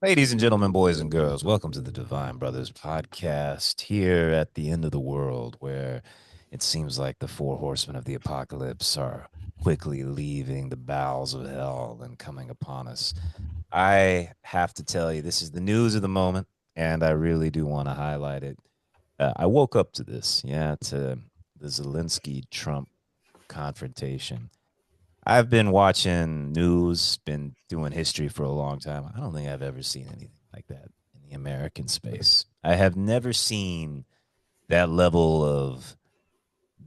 Ladies and gentlemen, boys and girls, welcome to the Divine Brothers podcast here at the end of the world where it seems like the four horsemen of the apocalypse are quickly leaving the bowels of hell and coming upon us. I have to tell you, this is the news of the moment, and I really do want to highlight it. I woke up to this, to the Zelensky Trump confrontation. I've been watching news, been doing history for a long time. I don't think I've ever seen anything like that in the American space. I have never seen that level of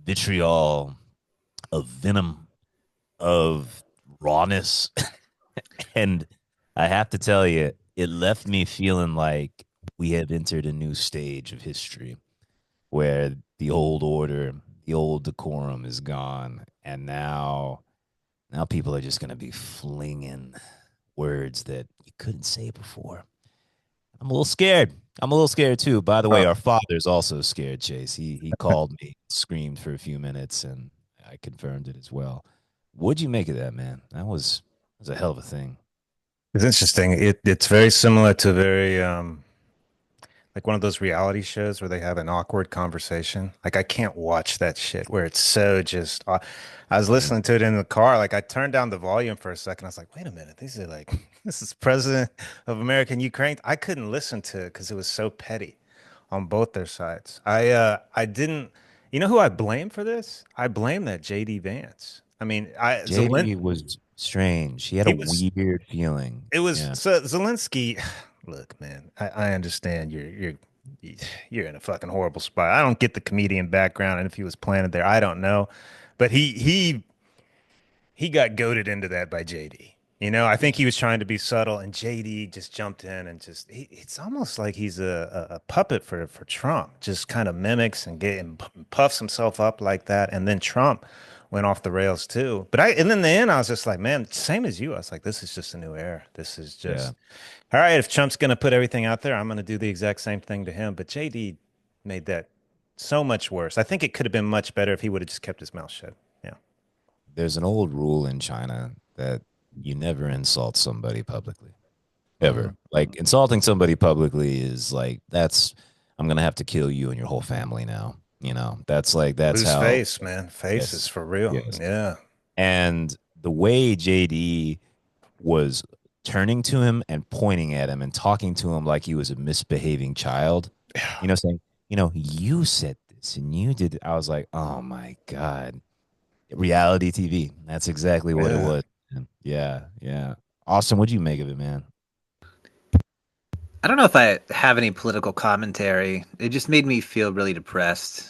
vitriol, of venom, of rawness. And I have to tell you, it left me feeling like we have entered a new stage of history where the old order, the old decorum is gone. And now people are just going to be flinging words that you couldn't say before. I'm a little scared. I'm a little scared too. By the way, Uh, our father's also scared, Chase. He called me, screamed for a few minutes, and I confirmed it as well. What'd you make of that, man? That was a hell of a thing. it's interesting. It's very similar to very like one of those reality shows where they have an awkward conversation. Like I can't watch that shit where it's so just I was Yeah. listening to it in the car. Like I turned down the volume for a second. I was like, wait a minute. These are like this is President of America and Ukraine. I couldn't listen to it because it was so petty on both their sides. I didn't you know who I blame for this? I blame that JD Vance. I mean, I JD was strange. He had a he was weird feeling. It was Yeah. so Zelensky. Look, man, I understand you're in a fucking horrible spot. I don't get the comedian background, and if he was planted there, I don't know, but he got goaded into that by JD. You know, I think he was trying to be subtle, and JD just jumped in and it's almost like he's a puppet for Trump, just kind of mimics and puffs himself up like that. And then Trump went off the rails too. And then in the end, I was just like, man, same as you. I was like, this is just a new era. This is Yeah. just, all right, if Trump's going to put everything out there, I'm going to do the exact same thing to him. But JD made that so much worse. I think it could have been much better if he would have just kept his mouth shut. Yeah. There's an old rule in China that you never insult somebody publicly. Mhm. Ever. Like insulting somebody publicly is like that's I'm gonna have to kill you and your whole family now. That's Lose how. face, man. Face is Yes, for real. yes. Yeah. And the way JD was turning to him and pointing at him and talking to him like he was a misbehaving child, saying, you said this and you did it. I was like, oh my God. Reality TV. That's exactly what it Yeah. was. Yeah, yeah. Austin, what'd you make of it, man? I don't know if I have any political commentary. It just made me feel really depressed.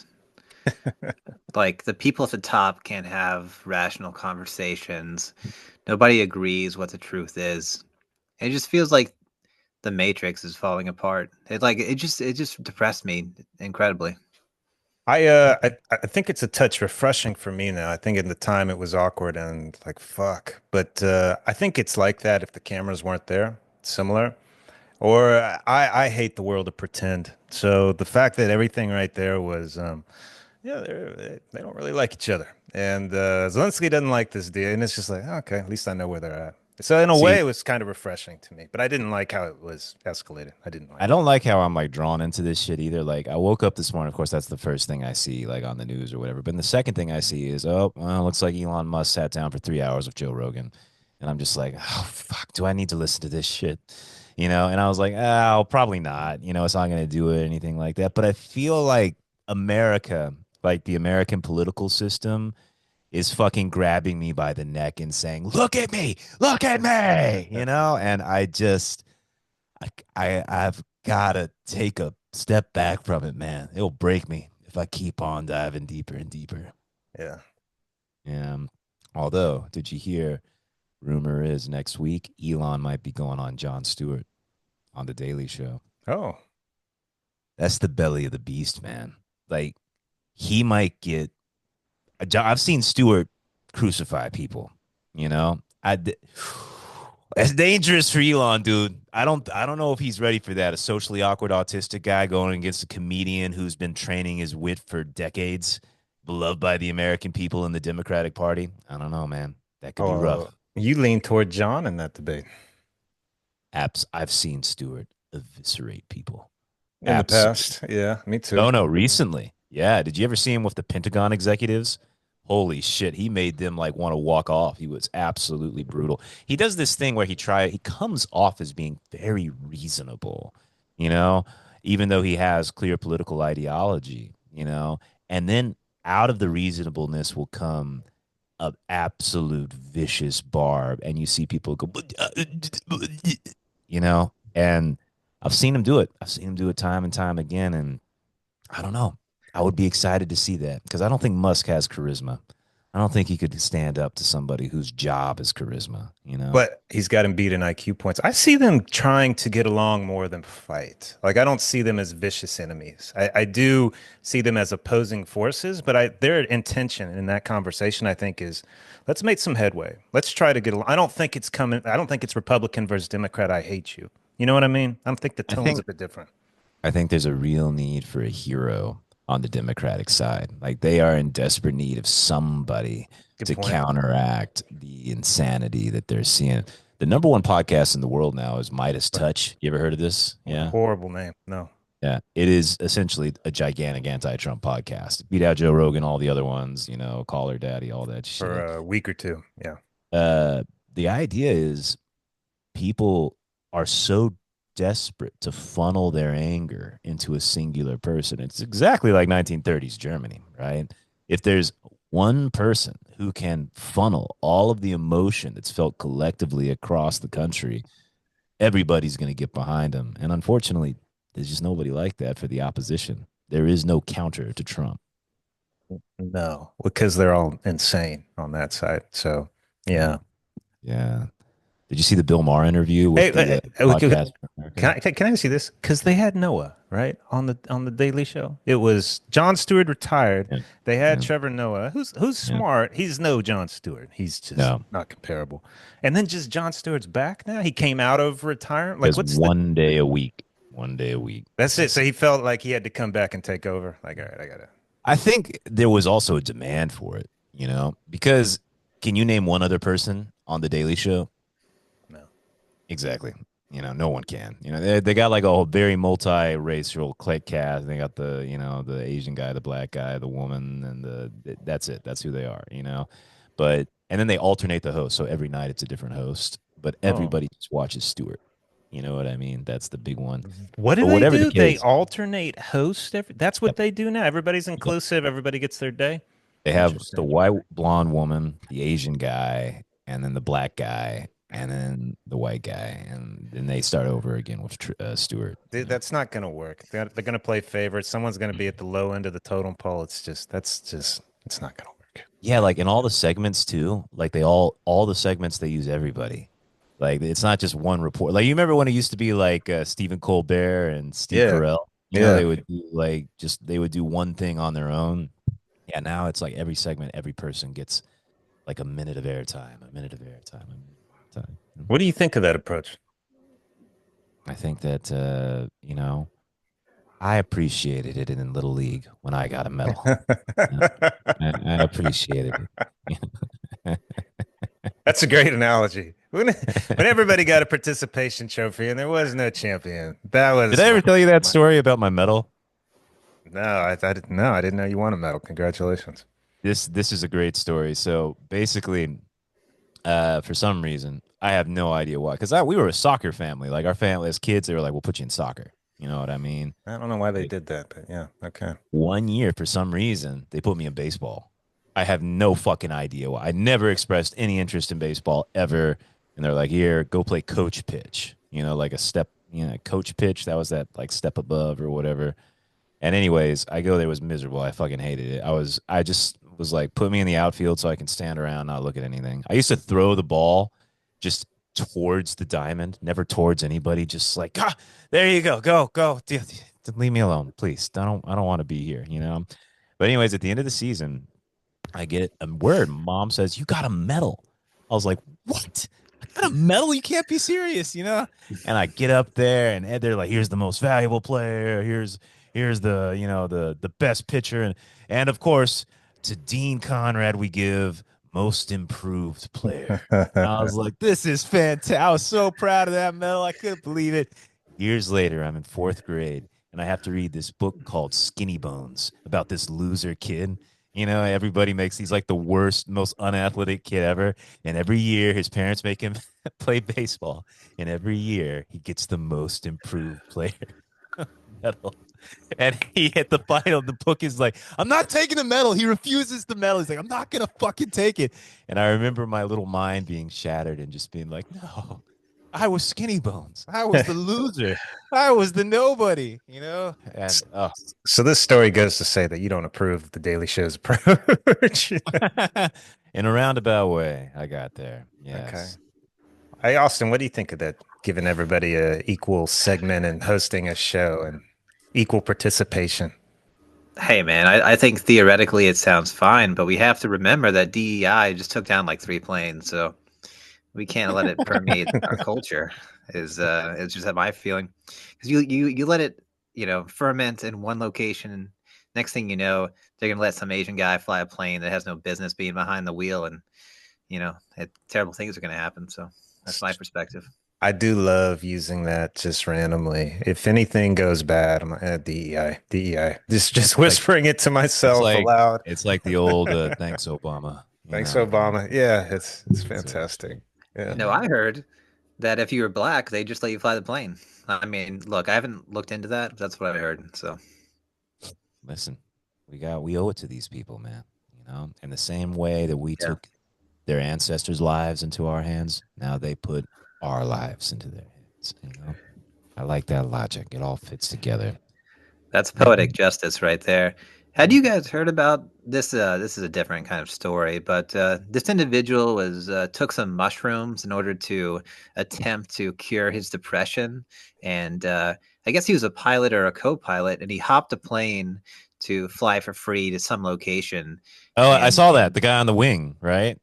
Like the people at the top can't have rational conversations. Nobody agrees what the truth is. It just feels like the Matrix is falling apart. It just depressed me incredibly. I think it's a touch refreshing for me now. I think in the time it was awkward and like fuck. But I think it's like that if the cameras weren't there. Similar. Or I hate the world of pretend. So the fact that everything right there was yeah, they don't really like each other. And Zelensky doesn't like this deal. And it's just like, okay, at least I know where they're at. So in a way, See, it was kind of refreshing to me, but I didn't like how it was escalated. I didn't I like it. don't like how I'm like drawn into this shit either. Like I woke up this morning, of course, that's the first thing I see like on the news or whatever. But then the second thing I see is, oh, well, looks like Elon Musk sat down for 3 hours with Joe Rogan. And I'm just like, oh fuck, do I need to listen to this shit? And I was like, oh, probably not. It's not gonna do it or anything like that. But I feel like America, like the American political system, is fucking grabbing me by the neck and saying, look at me, and I've gotta take a step back from it, man. It'll break me if I keep on diving deeper and deeper. Yeah. Yeah. Although, did you hear? Rumor is next week Elon might be going on Jon Stewart on the Daily Show. Oh, That's the belly of the beast, man. Like he might get. I've seen Stewart crucify people. You know, I. That's dangerous for Elon, dude. I don't know if he's ready for that. A socially awkward autistic guy going against a comedian who's been training his wit for decades, beloved by the American people and the Democratic Party. I don't know, man. That could be oh, rough. you lean toward John in that debate. I've seen Stewart eviscerate people. In the Absolutely. past. Yeah, me too. No, no, recently. Yeah. Did you ever see him with the Pentagon executives? Holy shit. He made them like want to walk off. He was absolutely brutal. He does this thing where he comes off as being very reasonable, you know, even though he has clear political ideology, and then out of the reasonableness will come an absolute vicious barb. And you see people go, and I've seen him do it. I've seen him do it time and time again. And I don't know. I would be excited to see that because I don't think Musk has charisma. I don't think he could stand up to somebody whose job is charisma. But he's got him beat in IQ points. I see them trying to get along more than fight. Like I don't see them as vicious enemies. I do see them as opposing forces, but their intention in that conversation, I think, is let's make some headway. Let's try to get along. I don't think it's coming. I don't think it's Republican versus Democrat. I hate you. You know what I mean? I don't think the I tone's a think bit different. I think there's a real need for a hero on the Democratic side. Like they are in desperate need of somebody Good to point. counteract the insanity that they're seeing. The number one podcast in the world now is Midas Touch. You ever heard of this? What a Yeah. horrible name. No. Yeah. It is essentially a gigantic anti-Trump podcast. Beat out Joe Rogan, all the other ones, Call Her Daddy, all that For shit. a week or two. Yeah. Uh, the idea is people are so desperate to funnel their anger into a singular person. It's exactly like 1930s Germany, right? If there's one person who can funnel all of the emotion that's felt collectively across the country, everybody's going to get behind him. And unfortunately, there's just nobody like that for the opposition. There is no counter to Trump. No, because they're all insane on that side. So, yeah. Yeah. Did you see the Bill Maher interview Hey, with the podcast for can America? I ask you this? Because they had Noah right on the Daily Show. It was Jon Stewart retired. Yeah. They had Yeah. Trevor Noah, who's Yeah. smart. He's no Jon Stewart. He's just No. not comparable. And then just Jon Stewart's back now. He came out of retirement. Like, There's what's the? one day a week. One day a week. That's it. That's So it. he felt like he had to come back and take over. Like, all right, I gotta. I think there was also a demand for it, because can you name one other person on the Daily Show? No. Exactly. No one can. They got like a whole very multi-racial click cast. They got the Asian guy, the black guy, the woman, and that's it. That's who they are. But and then they alternate the host. So every night it's a different host, but Oh. everybody just watches Stewart. You know what I mean? That's the big one. What do But they whatever the do? They case, alternate hosts. That's what yep, they do now. Everybody's yep. inclusive. Everybody gets their day. They have the Interesting. white blonde woman, the Asian guy, and then the black guy, and then the white guy, and then they start over again with Stewart. Dude, that's not going to work. They're going to play favorites. Someone's going to be at the low end of the totem pole. It's not going to work. Yeah, like in all the segments too. Like all the segments they use everybody. Like it's not just one report. Like you remember when it used to be like Stephen Colbert and Steve Yeah. Carell. Yeah. They would do they would do one thing on their own. Yeah, now it's like every segment, every person gets like a minute of airtime, a minute of airtime, a minute of airtime. What do you think of that approach? I think that I appreciated it in Little League when I got a medal. You know, I appreciated it. That's a great analogy. When everybody got a participation trophy and there was no champion, that Did was I ever tell you that my story about my medal? no, I didn't know you won a medal. Congratulations. This is a great story. So basically, for some reason, I have no idea why. Because we were a soccer family. Like our family as kids, they were like, "We'll put you in soccer." You know what I mean? I don't know why they Like, did that, but yeah, okay. one year, for some reason, they put me in baseball. I have no fucking idea why. I never expressed any interest in baseball ever. And they're like, "Here, go play coach pitch." Like a step, coach pitch. That was that like step above or whatever. And anyways, I go there, was miserable. I fucking hated it. I just was like, put me in the outfield so I can stand around, not look at anything. I used to throw the ball just towards the diamond, never towards anybody. Just like, there you go, go. Leave me alone, please. I don't want to be here. But anyways, at the end of the season, I get a word. Mom says, "You got a medal." I was like, "What? I got a medal? You can't be serious?" And I get up there, and they're like, "Here's the most valuable player. Here's the best pitcher." And of course, to Dean Conrad, we give most improved player. And I was like, this is fantastic. I was so proud of that medal. I couldn't believe it. Years later, I'm in fourth grade and I have to read this book called Skinny Bones about this loser kid. You know, everybody makes he's like the worst, most unathletic kid ever. And every year his parents make him play baseball. And every year he gets the most improved player medal. And he hit the final. The book is like, I'm not taking the medal. He refuses the medal. He's like, I'm not gonna fucking take it. And I remember my little mind being shattered and just being like, no, I was skinny bones. I was the loser. I was the nobody, you know? And So this story goes to say that you don't approve of the Daily Show's approach. in a roundabout way, I got there. Okay. Yes. Hey, Austin, what do you think of that? Giving everybody a equal segment and hosting a show and equal participation. Hey, man, I think theoretically it sounds fine, but we have to remember that DEI just took down like 3 planes, so we can't let it permeate our culture. Is just my feeling, because you let it ferment in one location, and next thing you know, they're gonna let some Asian guy fly a plane that has no business being behind the wheel, and terrible things are gonna happen. So that's my perspective. I do love using that just randomly. If anything goes bad, I'm like, DEI, DEI. Just Like whispering it to it's myself like aloud. it's like the old thanks Obama, you Thanks, know. Obama. Yeah, it's So, fantastic. Yeah. No, yeah. I heard that if you were black, they just let you fly the plane. I mean, look, I haven't looked into that, but that's what I heard. So Listen, we owe it to these people, man. You know, in the same way that we yeah, took their ancestors' lives into our hands, now they put our lives into their hands. You know, I like that logic. It all fits together. that's poetic justice right there. Had you guys heard about this? This is a different kind of story, but this individual was took some mushrooms in order to attempt to cure his depression, and I guess he was a pilot or a co-pilot, and he hopped a plane to fly for free to some location, Oh, I and saw that. The guy on the wing, right?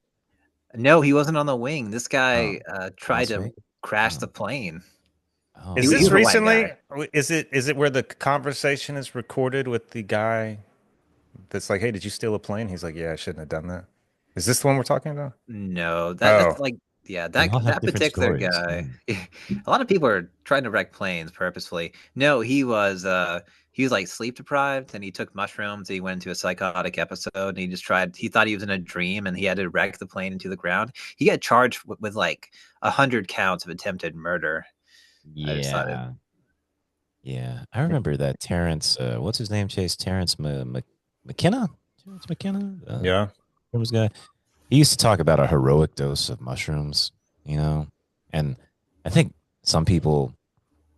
no, he wasn't on the wing. This Oh, guy tried that's to fake. crash Oh, the plane. oh Is He this was a man. white recently? guy. Is it where the conversation is recorded with the guy that's like, "Hey, did you steal a plane?" He's like, "Yeah, I shouldn't have done that." Is this the one we're talking about? No, that's Oh, like yeah, They that all have that different particular stories. guy. Man. A lot of people are trying to wreck planes purposefully. No, he was like sleep deprived and he took mushrooms. He went into a psychotic episode and he thought he was in a dream and he had to wreck the plane into the ground. He got charged with like 100 counts of attempted murder. I just thought it Yeah, yeah. I remember that Terrence. What's his name? Chase Terrence McKenna. Terrence McKenna. yeah. Mushrooms guy. He used to talk about a heroic dose of mushrooms. You know, and I think some people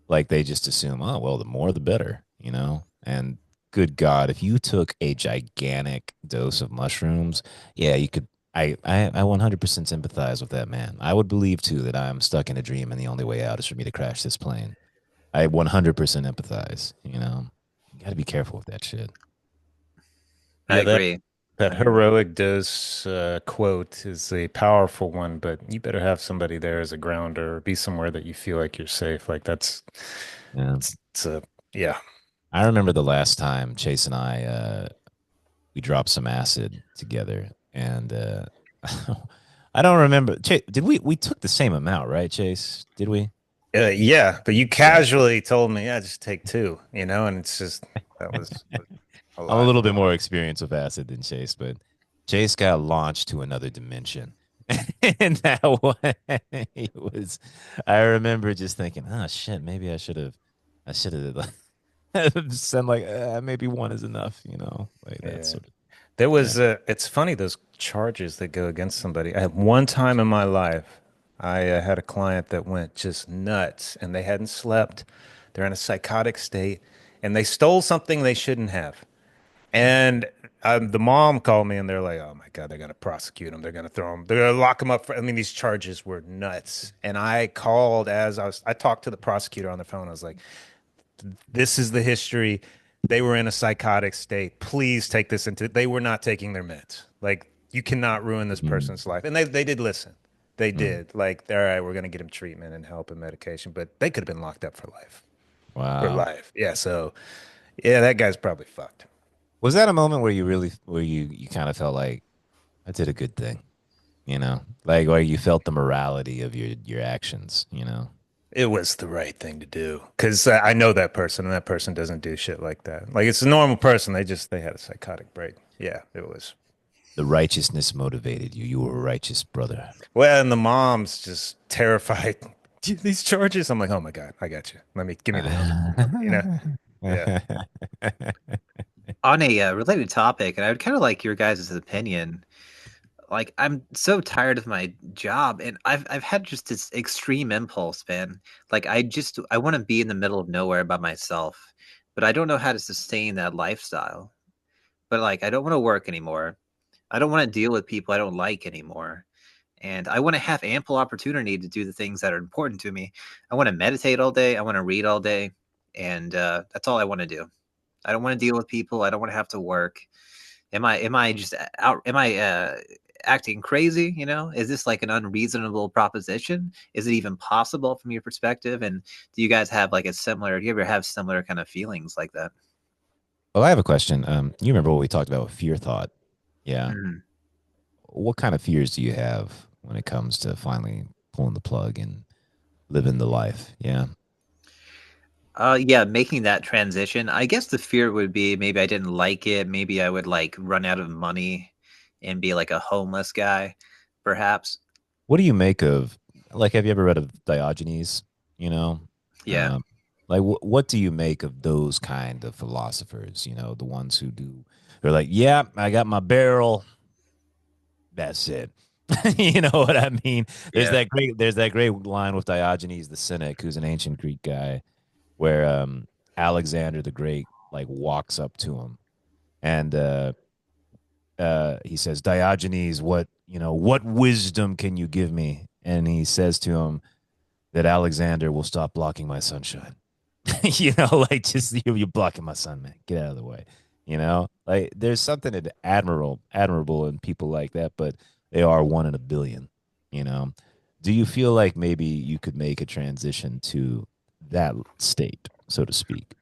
like they just assume, oh well, the more the better. You know, and good God, if you took a gigantic dose of mushrooms, yeah, you could. I 100% sympathize with that man. I would believe too that I'm stuck in a dream and the only way out is for me to crash this plane. I 100% empathize. You know, you got to be careful with that shit. I Yeah, agree. that heroic dose quote is a powerful one, but you better have somebody there as a grounder or be somewhere that you feel like you're safe. Like Yeah. it's a yeah. I remember the last time Chase and I we dropped some acid together, and I don't remember. Did we took the same amount, right, Chase? Did we? Yeah, but you Yeah. casually told me, yeah, just take two, and it's just that was a I'm a lot. little bit more experienced with acid than Chase, but Chase got launched to another dimension. And that one, he was. I remember just thinking, oh shit, maybe I should have said like, maybe one is enough, like that Yeah. sort of. There Yeah. was it's funny those charges that go against somebody. I had one time in my life, I had a client that went just nuts and they hadn't slept. They're in a psychotic state and they stole something they shouldn't have. And the mom called me and they're like, "Oh my God, they're gonna prosecute him. They're gonna throw him. They're gonna lock him up for." I mean, these charges were nuts. And I called I talked to the prosecutor on the phone. I was like, "This is the history. They were in a psychotic state. Please take this into." They were not taking their meds. Like, you cannot ruin this Mm, person's life. And they did listen. They mm. did. Like, all right, we're gonna get him treatment and help and medication, but they could have been locked up for life. For Wow. life. Yeah. So yeah, that guy's probably fucked. Was that a moment where you kind of felt like I did a good thing? You know, like or you felt the morality of your actions. It was the right thing to do because I know that person, and that person doesn't do shit like that. Like it's a normal person. They had a psychotic break. Yeah, it was. The righteousness motivated you. You were a righteous brother. Well, and the mom's just terrified. These charges. I'm like, oh my God, I got you. Give me the help. You know? Yeah. On a related topic, and I would kind of like your guys' opinion. Like, I'm so tired of my job, and I've had just this extreme impulse, man. Like, I want to be in the middle of nowhere by myself, but I don't know how to sustain that lifestyle. But like, I don't want to work anymore. I don't want to deal with people I don't like anymore. And I want to have ample opportunity to do the things that are important to me. I want to meditate all day. I want to read all day. And that's all I want to do. I don't want to deal with people. I don't want to have to work. Am I just out? Am I acting crazy? Is this like an unreasonable proposition? Is it even possible from your perspective? And do you guys have like a similar? Do you ever have similar kind of feelings like that? Well, I have a question. You remember what we talked about with fear thought? Yeah. Mhm. What kind of fears do you have when it comes to finally pulling the plug and living the life? Yeah. Yeah, making that transition. I guess the fear would be maybe I didn't like it. Maybe I would like run out of money and be like a homeless guy, perhaps. What do you make of like? Have you ever read of Diogenes? You know, Yeah. um, like what do you make of those kind of philosophers? The ones who do. They're like, yeah, I got my barrel. That's it. You know what I mean? Yeah. There's that great line with Diogenes the Cynic, who's an ancient Greek guy, where Alexander the Great like walks up to him and he says, Diogenes, what wisdom can you give me? And he says to him that Alexander will stop blocking my sunshine. Like just you're blocking my sun, man. Get out of the way. Like there's something admirable in people like that, but they are one in a billion. You know, do you feel like maybe you could make a transition to that state, so to speak?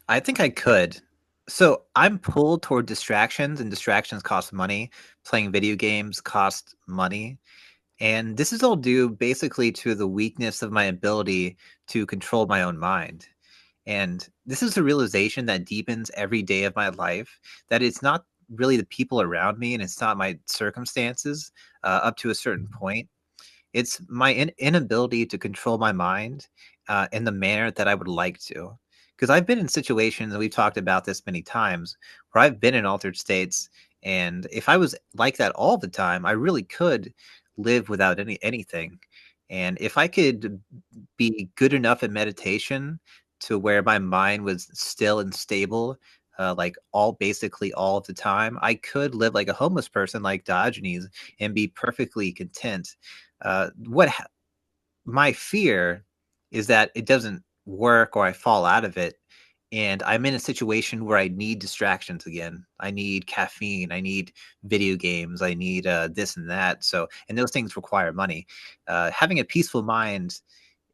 I think I could. So I'm pulled toward distractions, and distractions cost money. Playing video games cost money. And this is all due basically to the weakness of my ability to control my own mind. And this is a realization that deepens every day of my life, that it's not really the people around me and it's not my circumstances up to a certain point. It's my inability to control my mind in the manner that I would like to. Because I've been in situations, and we've talked about this many times, where I've been in altered states. And if I was like that all the time, I really could live without anything. And if I could be good enough at meditation to where my mind was still and stable, like basically all of the time, I could live like a homeless person, like Diogenes, and be perfectly content. My fear is that it doesn't work or I fall out of it. And I'm in a situation where I need distractions again. I need caffeine. I need video games. I need this and that. And those things require money. Having a peaceful mind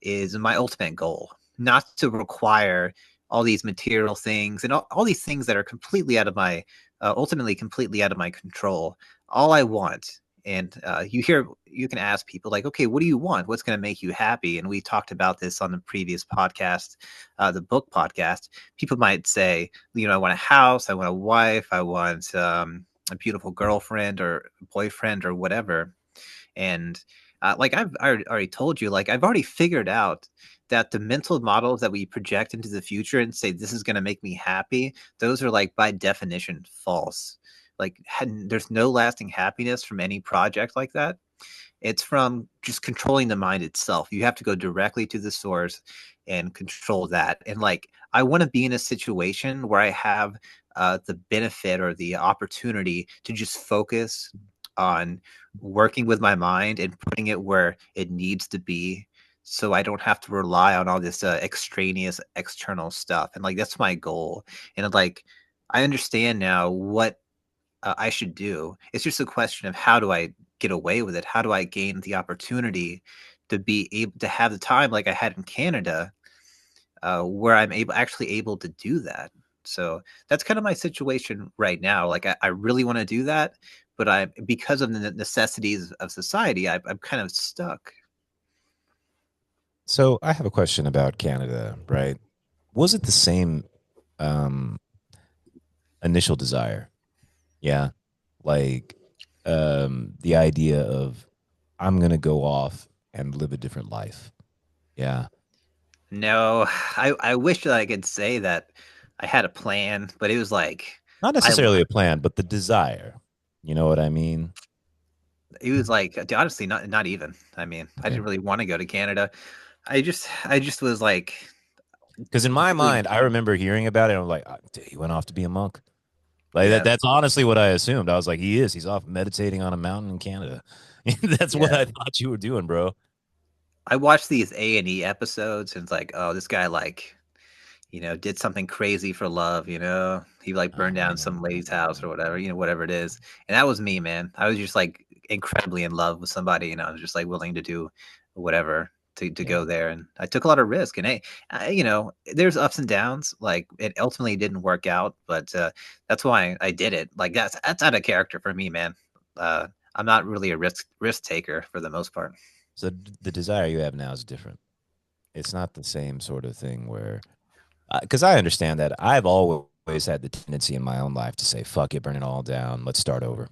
is my ultimate goal, not to require all these material things and all these things that are completely out of my, ultimately completely out of my control. All I want, and you can ask people like, okay, what do you want? What's going to make you happy? And we talked about this on the previous podcast, the book podcast. People might say, I want a house, I want a wife, I want a beautiful girlfriend or boyfriend or whatever. And like already told you, like I've already figured out that the mental models that we project into the future and say this is going to make me happy, those are like by definition false. Like there's no lasting happiness from any project like that. It's from just controlling the mind itself. You have to go directly to the source and control that. And like, I want to be in a situation where I have the benefit or the opportunity to just focus on working with my mind and putting it where it needs to be. So I don't have to rely on all this extraneous external stuff. And like, that's my goal. And like, I understand now what I should do. It's just a question of how do I get away with it? How do I gain the opportunity to be able to have the time like I had in Canada, where I'm actually able to do that? So that's kind of my situation right now. Like I really want to do that, but I because of the necessities of society, I'm kind of stuck. So I have a question about Canada, right? Was it the same um, initial desire? Yeah. Like the idea of I'm gonna go off and live a different life. Yeah. No, I wish that I could say that I had a plan, but it was like Not I necessarily a plan, but the desire. You know what I mean? it was like honestly not even. I mean, I Okay. didn't really want to go to Canada. I just was like Because in my really mind, I remember hearing about it. And I'm like, he went off to be a monk. Like that. yeah, That's honestly what I assumed. I was like, he is. He's off meditating on a mountain in Canada. That's what yeah. I thought you were doing, bro. I watched these A&E episodes and it's like, oh, this guy like, did something crazy for love, He like burned down some lady's house or whatever, whatever it is. And that was me, man. I was just like incredibly in love with somebody and I was just like willing to do whatever to Yeah. go there. And I took a lot of risk. And hey, there's ups and downs. Like it ultimately didn't work out, but that's why I did it. Like that's out of character for me, man. I'm not really a risk taker for the most part. So the desire you have now is different. It's not the same sort of thing where, because I understand that I've always had the tendency in my own life to say, fuck it, burn it all down. Let's start over.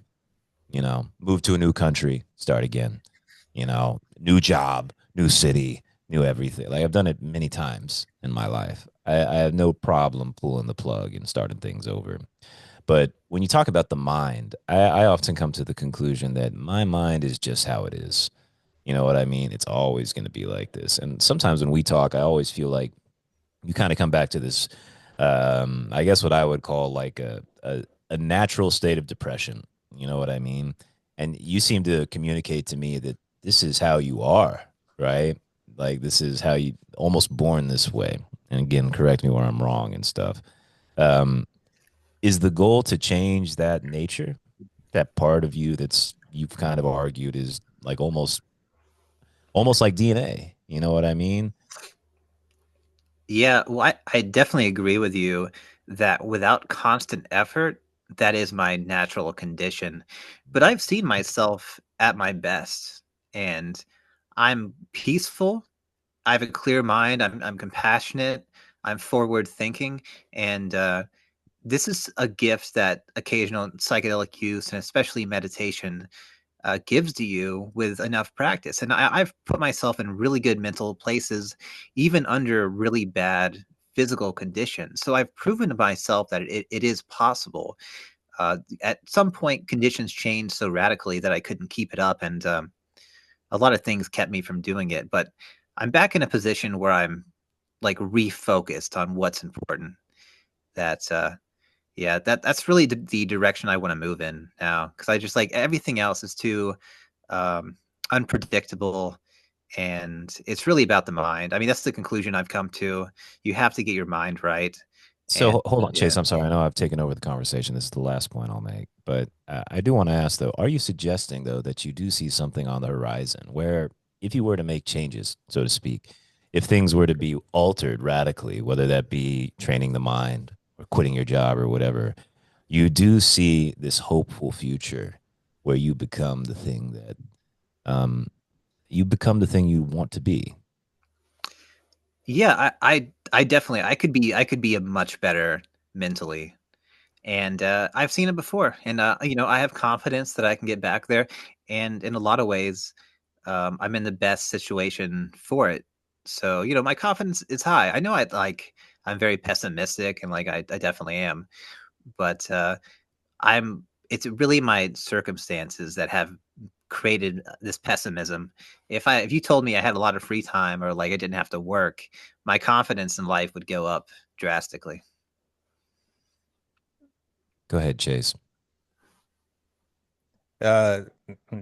Move to a new country, start again. New job, new city, new everything. Like I've done it many times in my life. I have no problem pulling the plug and starting things over. But when you talk about the mind, I often come to the conclusion that my mind is just how it is. You know what I mean? It's always going to be like this. And sometimes when we talk, I always feel like you kind of come back to this, I guess what I would call like a natural state of depression. You know what I mean? And you seem to communicate to me that this is how you are, right? Like this is how you almost born this way. And again, correct me where I'm wrong and stuff. Um, is the goal to change that nature, that part of you that's you've kind of argued is like almost like DNA. You know what I mean? Yeah, well, I definitely agree with you that without constant effort, that is my natural condition. But I've seen myself at my best, and I'm peaceful. I have a clear mind. I'm compassionate. I'm forward thinking, and this is a gift that occasional psychedelic use and especially meditation gives to you with enough practice. And I've put myself in really good mental places, even under really bad physical conditions. So I've proven to myself that it is possible. At some point, conditions changed so radically that I couldn't keep it up, and a lot of things kept me from doing it. But I'm back in a position where I'm like refocused on what's important. That yeah, that's really the direction I want to move in now because I just like everything else is too um, unpredictable, and it's really about the mind. I mean, that's the conclusion I've come to. You have to get your mind right, So and hold on, yeah, Chase. I'm sorry. I know I've taken over the conversation. This is the last point I'll make, but I do want to ask though: are you suggesting though that you do see something on the horizon where, if you were to make changes, so to speak, if things were to be altered radically, whether that be training the mind or quitting your job or whatever, you do see this hopeful future where um, you become the thing you want to be. yeah, I definitely I could be a much better mentally, and I've seen it before, and I have confidence that I can get back there, and in a lot of ways, I'm in the best situation for it. So, my confidence is high. I know I'm very pessimistic and like I definitely am, but it's really my circumstances that have created this pessimism. If you told me I had a lot of free time or like I didn't have to work, my confidence in life would go up drastically. Go ahead, Chase. Uh,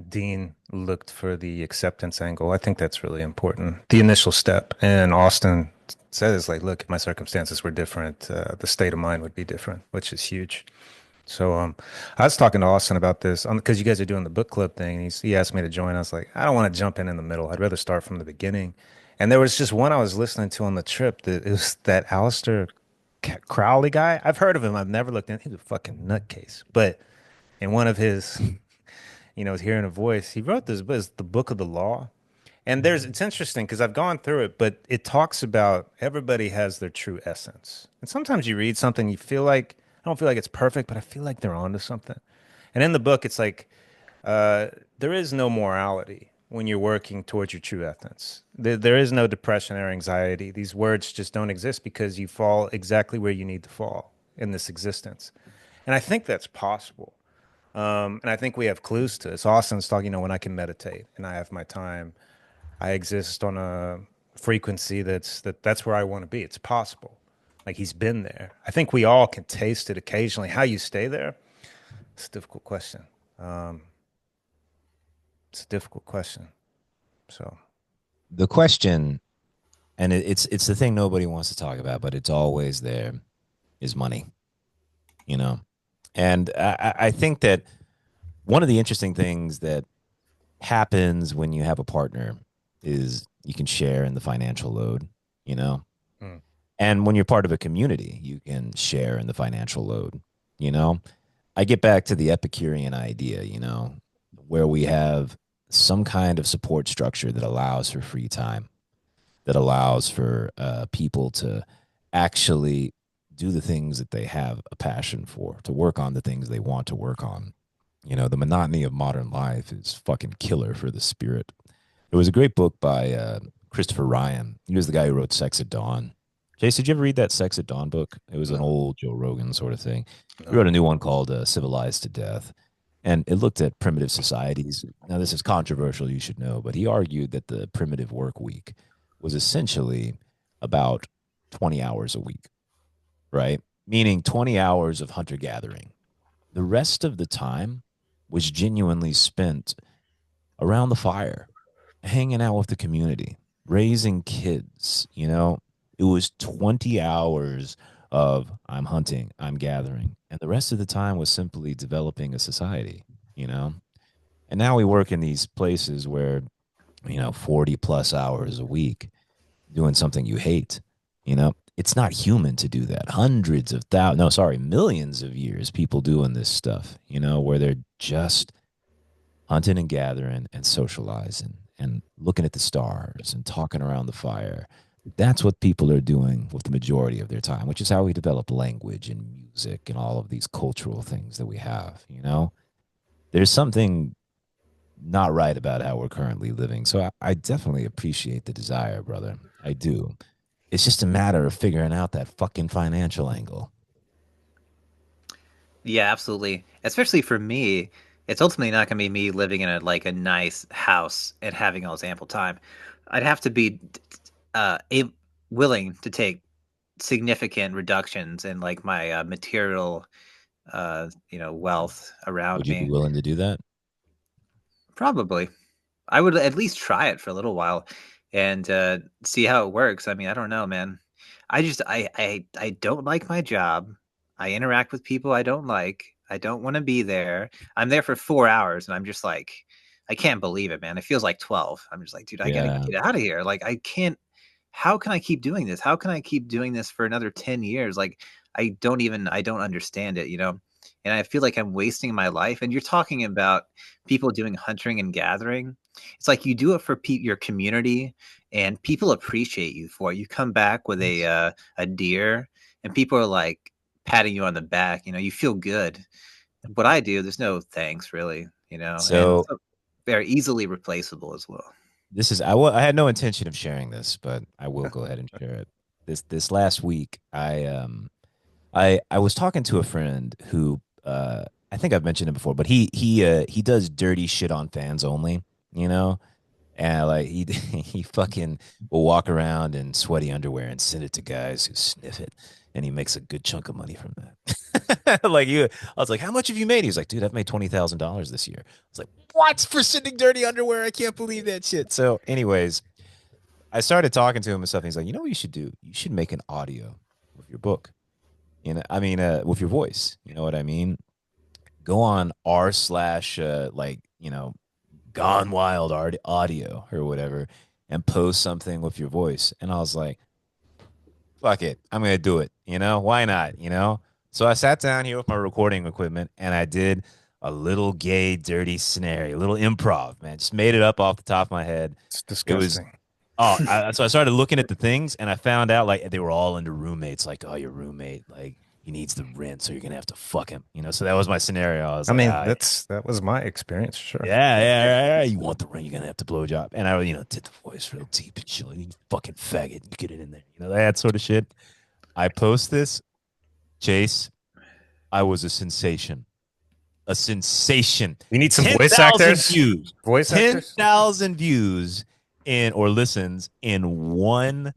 Dean looked for the acceptance angle. I think that's really important. The initial step. And Austin says, like, look, if my circumstances were different, the state of mind would be different, which is huge. So I was talking to Austin about this because you guys are doing the book club thing. He asked me to join. I was like, I don't want to jump in the middle. I'd rather start from the beginning. And there was just one I was listening to on the trip that it was that Alistair Crowley guy. I've heard of him. I've never looked in. He's a fucking nutcase. But in one of his hearing a voice. He wrote this book, it's the Book of the Law. And it's interesting because I've gone through it, but it talks about everybody has their true essence. And sometimes you read something, you feel like, I don't feel like it's perfect, but I feel like they're onto something. And in the book, it's like, there is no morality when you're working towards your true essence. There is no depression or anxiety. These words just don't exist because you fall exactly where you need to fall in this existence. And I think that's possible. And I think we have clues to it. So Austin's talking, when I can meditate and I have my time, I exist on a frequency that's where I want to be. It's possible. Like he's been there. I think we all can taste it occasionally. How you stay there? It's a difficult question. It's a difficult question. So The question, and it's the thing nobody wants to talk about, but it's always there, is money. You know, and I think that one of the interesting things that happens when you have a partner is you can share in the financial load. You know, mm, and when you're part of a community, you can share in the financial load. You know, I get back to the Epicurean idea, where we have some kind of support structure that allows for free time, that allows for people to actually do the things that they have a passion for, to work on the things they want to work on. The monotony of modern life is fucking killer for the spirit. There was a great book by Christopher Ryan. He was the guy who wrote Sex at Dawn. Chase, did you ever read that Sex at Dawn book? It was an no, old Joe Rogan sort of thing. He no. wrote a new one called Civilized to Death, and it looked at primitive societies. Now, this is controversial, you should know, but he argued that the primitive work week was essentially about 20 hours a week, right? Meaning 20 hours of hunter gathering. The rest of the time was genuinely spent around the fire, hanging out with the community, raising kids. It was 20 hours of I'm hunting, I'm gathering. And the rest of the time was simply developing a society, you know? And now we work in these places where, 40 plus hours a week doing something you hate, it's not human to do that. Hundreds of thousands, no, sorry, millions of years, people doing this stuff, where they're just hunting and gathering and socializing and looking at the stars and talking around the fire. That's what people are doing with the majority of their time, which is how we develop language and music and all of these cultural things that we have. There's something not right about how we're currently living. So I definitely appreciate the desire, brother. I do. It's just a matter of figuring out that fucking financial angle. Yeah, absolutely. Especially for me, it's ultimately not going to be me living in a nice house and having all this ample time. I'd have to be a willing to take significant reductions in like my material wealth around Would you be me. willing to do that? Probably. I would at least try it for a little while and see how it works. I mean, I don't know, man. I don't like my job. I interact with people I don't like. I don't want to be there. I'm there for 4 hours and I'm just like, I can't believe it, man. It feels like 12. I'm just like, dude, I gotta Yeah. get out of here. Like, I can't. How can I keep doing this? How can I keep doing this for another 10 years? Like, I don't understand it, you know? And I feel like I'm wasting my life. And you're talking about people doing hunting and gathering. It's like you do it for your community, and people appreciate you for it. You come back with a deer, and people are like patting you on the back. You feel good. What I do, there's no thanks really. And So so very easily replaceable as well. this is I had no intention of sharing this, but I will go ahead and share it. This last week, I was talking to a friend who I think I've mentioned it before, but he does dirty shit on fans only, you know, and like he he fucking will walk around in sweaty underwear and send it to guys who sniff it, and he makes a good chunk of money from that. I was like, how much have you made? He's like, dude, I've made $20,000 this year. I was like, what for sending dirty underwear? I can't believe that shit. So, anyways, I started talking to him and stuff. And he's like, you know what you should do? You should make an audio with your book. With your voice. You know what I mean? Go on r slash Gone Wild art audio or whatever, and post something with your voice. And I was like, fuck it, I'm gonna do it. Why not? So I sat down here with my recording equipment and I did a little gay, dirty scenario, a little improv, man. Just made it up off the top of my head. It's It was disgusting. so I started looking at the things and I found out like they were all into roommates. Like, oh, your roommate, like he needs the rent, so you're gonna have to fuck him. So that was my scenario. I was I like, mean, that was my experience, sure. yeah. You want the rent, you're gonna have to blow job. And I, did the voice real deep and shit. Like, you fucking faggot, you get it in there. That sort of shit. I post this, Chase. I was a sensation. A sensation. You need some voice 10,000 actors? views. Voice actors? 10,000 views in or listens in one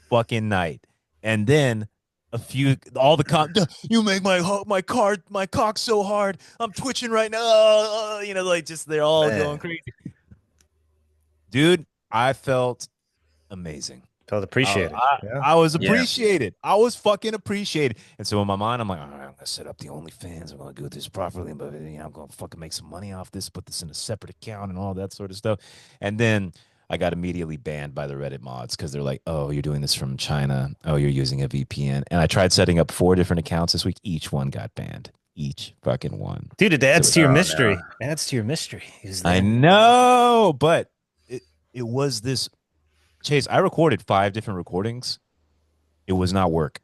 fucking night. And then all the you make my cock so hard. I'm twitching right now. Like just they're all going Man, crazy. Dude, I felt amazing. felt I, appreciated. I, Yeah. I was Yeah. appreciated. I was fucking appreciated. And so in my mind, I'm like, all right, I'm gonna set up the OnlyFans. I'm gonna do this properly, but I'm gonna fucking make some money off this, put this in a separate account and all that sort of stuff. And then I got immediately banned by the Reddit mods because they're like, oh, you're doing this from China. Oh, you're using a VPN. And I tried setting up 4 different accounts this week. Each one got banned. Each fucking one. Dude, it adds to your Oh no. mystery. Adds to your mystery. Is I that know, but it was this Chase. I recorded 5 different recordings. It was not work.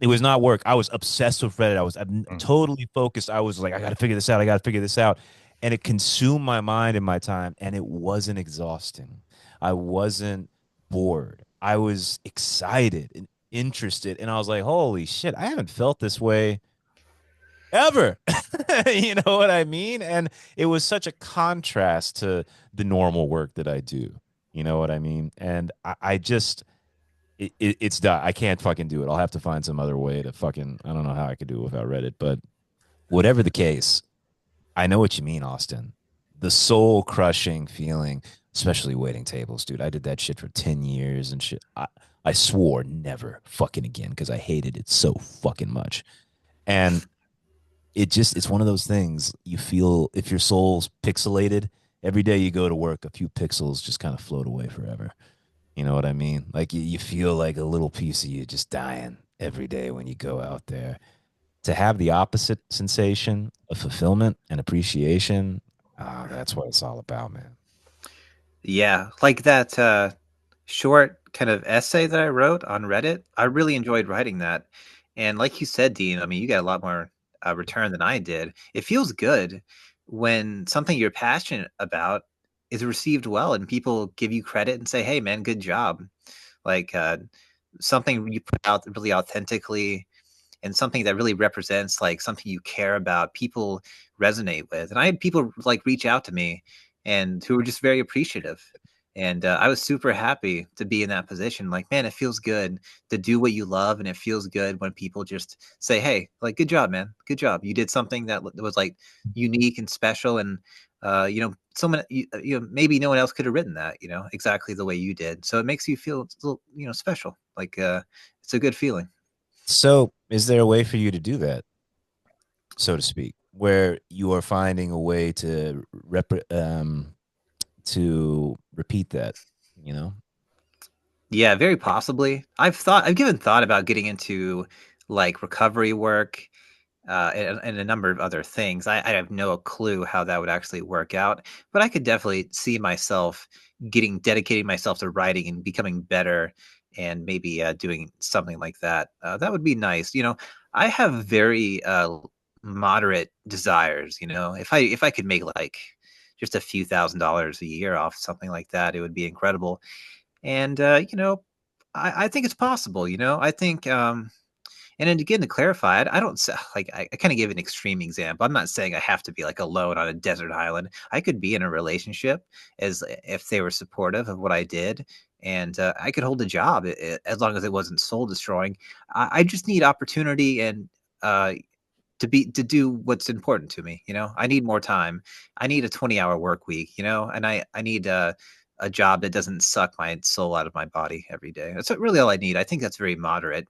It was not work. I was obsessed with Reddit. I'm totally focused. I was like, I got to figure this out. I got to figure this out. And it consumed my mind and my time. And it wasn't exhausting. I wasn't bored. I was excited and interested. And I was like, holy shit, I haven't felt this way ever. You know what I mean? And it was such a contrast to the normal work that I do. You know what I mean? And I just it's done. I can't fucking do it. I'll have to find some other way to fucking. I don't know how I could do it without Reddit, but whatever the case, I know what you mean, Austin. The soul crushing feeling, especially waiting tables, dude. I did that shit for 10 years and shit. I swore never fucking again because I hated it so fucking much. And it's one of those things you feel if your soul's pixelated. Every day you go to work, a few pixels just kind of float away forever. You know what I mean? Like you feel like a little piece of you just dying every day when you go out there. To have the opposite sensation of fulfillment and appreciation, that's what it's all about, man. Yeah, like that short kind of essay that I wrote on Reddit. I really enjoyed writing that. And like you said, Dean, I mean, you got a lot more return than I did. It feels good when something you're passionate about is received well and people give you credit and say, "Hey, man, good job." Like something you put out really authentically and something that really represents like something you care about, people resonate with. And I had people like reach out to me and who were just very appreciative. And I was super happy to be in that position. Like, man, it feels good to do what you love, and it feels good when people just say, "Hey, like, good job, man, good job. You did something that was like unique and special." And someone, maybe no one else could have written that, exactly the way you did. So it makes you feel a little, special. Like, it's a good feeling. So, is there a way for you to do that, so to speak, where you are finding a way to repeat that? You know? Yeah, very possibly. I've given thought about getting into like recovery work and a number of other things. I have no clue how that would actually work out, but I could definitely see myself dedicating myself to writing and becoming better, and maybe doing something like that. That would be nice. I have very moderate desires. If I could make like just a few $1,000s a year off something like that, it would be incredible. And I think it's possible. I think and then again, to clarify, I don't like I kind of gave an extreme example. I'm not saying I have to be like alone on a desert island. I could be in a relationship as if they were supportive of what I did, and I could hold a job as long as it wasn't soul destroying. I just need opportunity and to do what's important to me. I need more time. I need a 20-hour work week. And I need a job that doesn't suck my soul out of my body every day. That's really all I need. I think that's very moderate.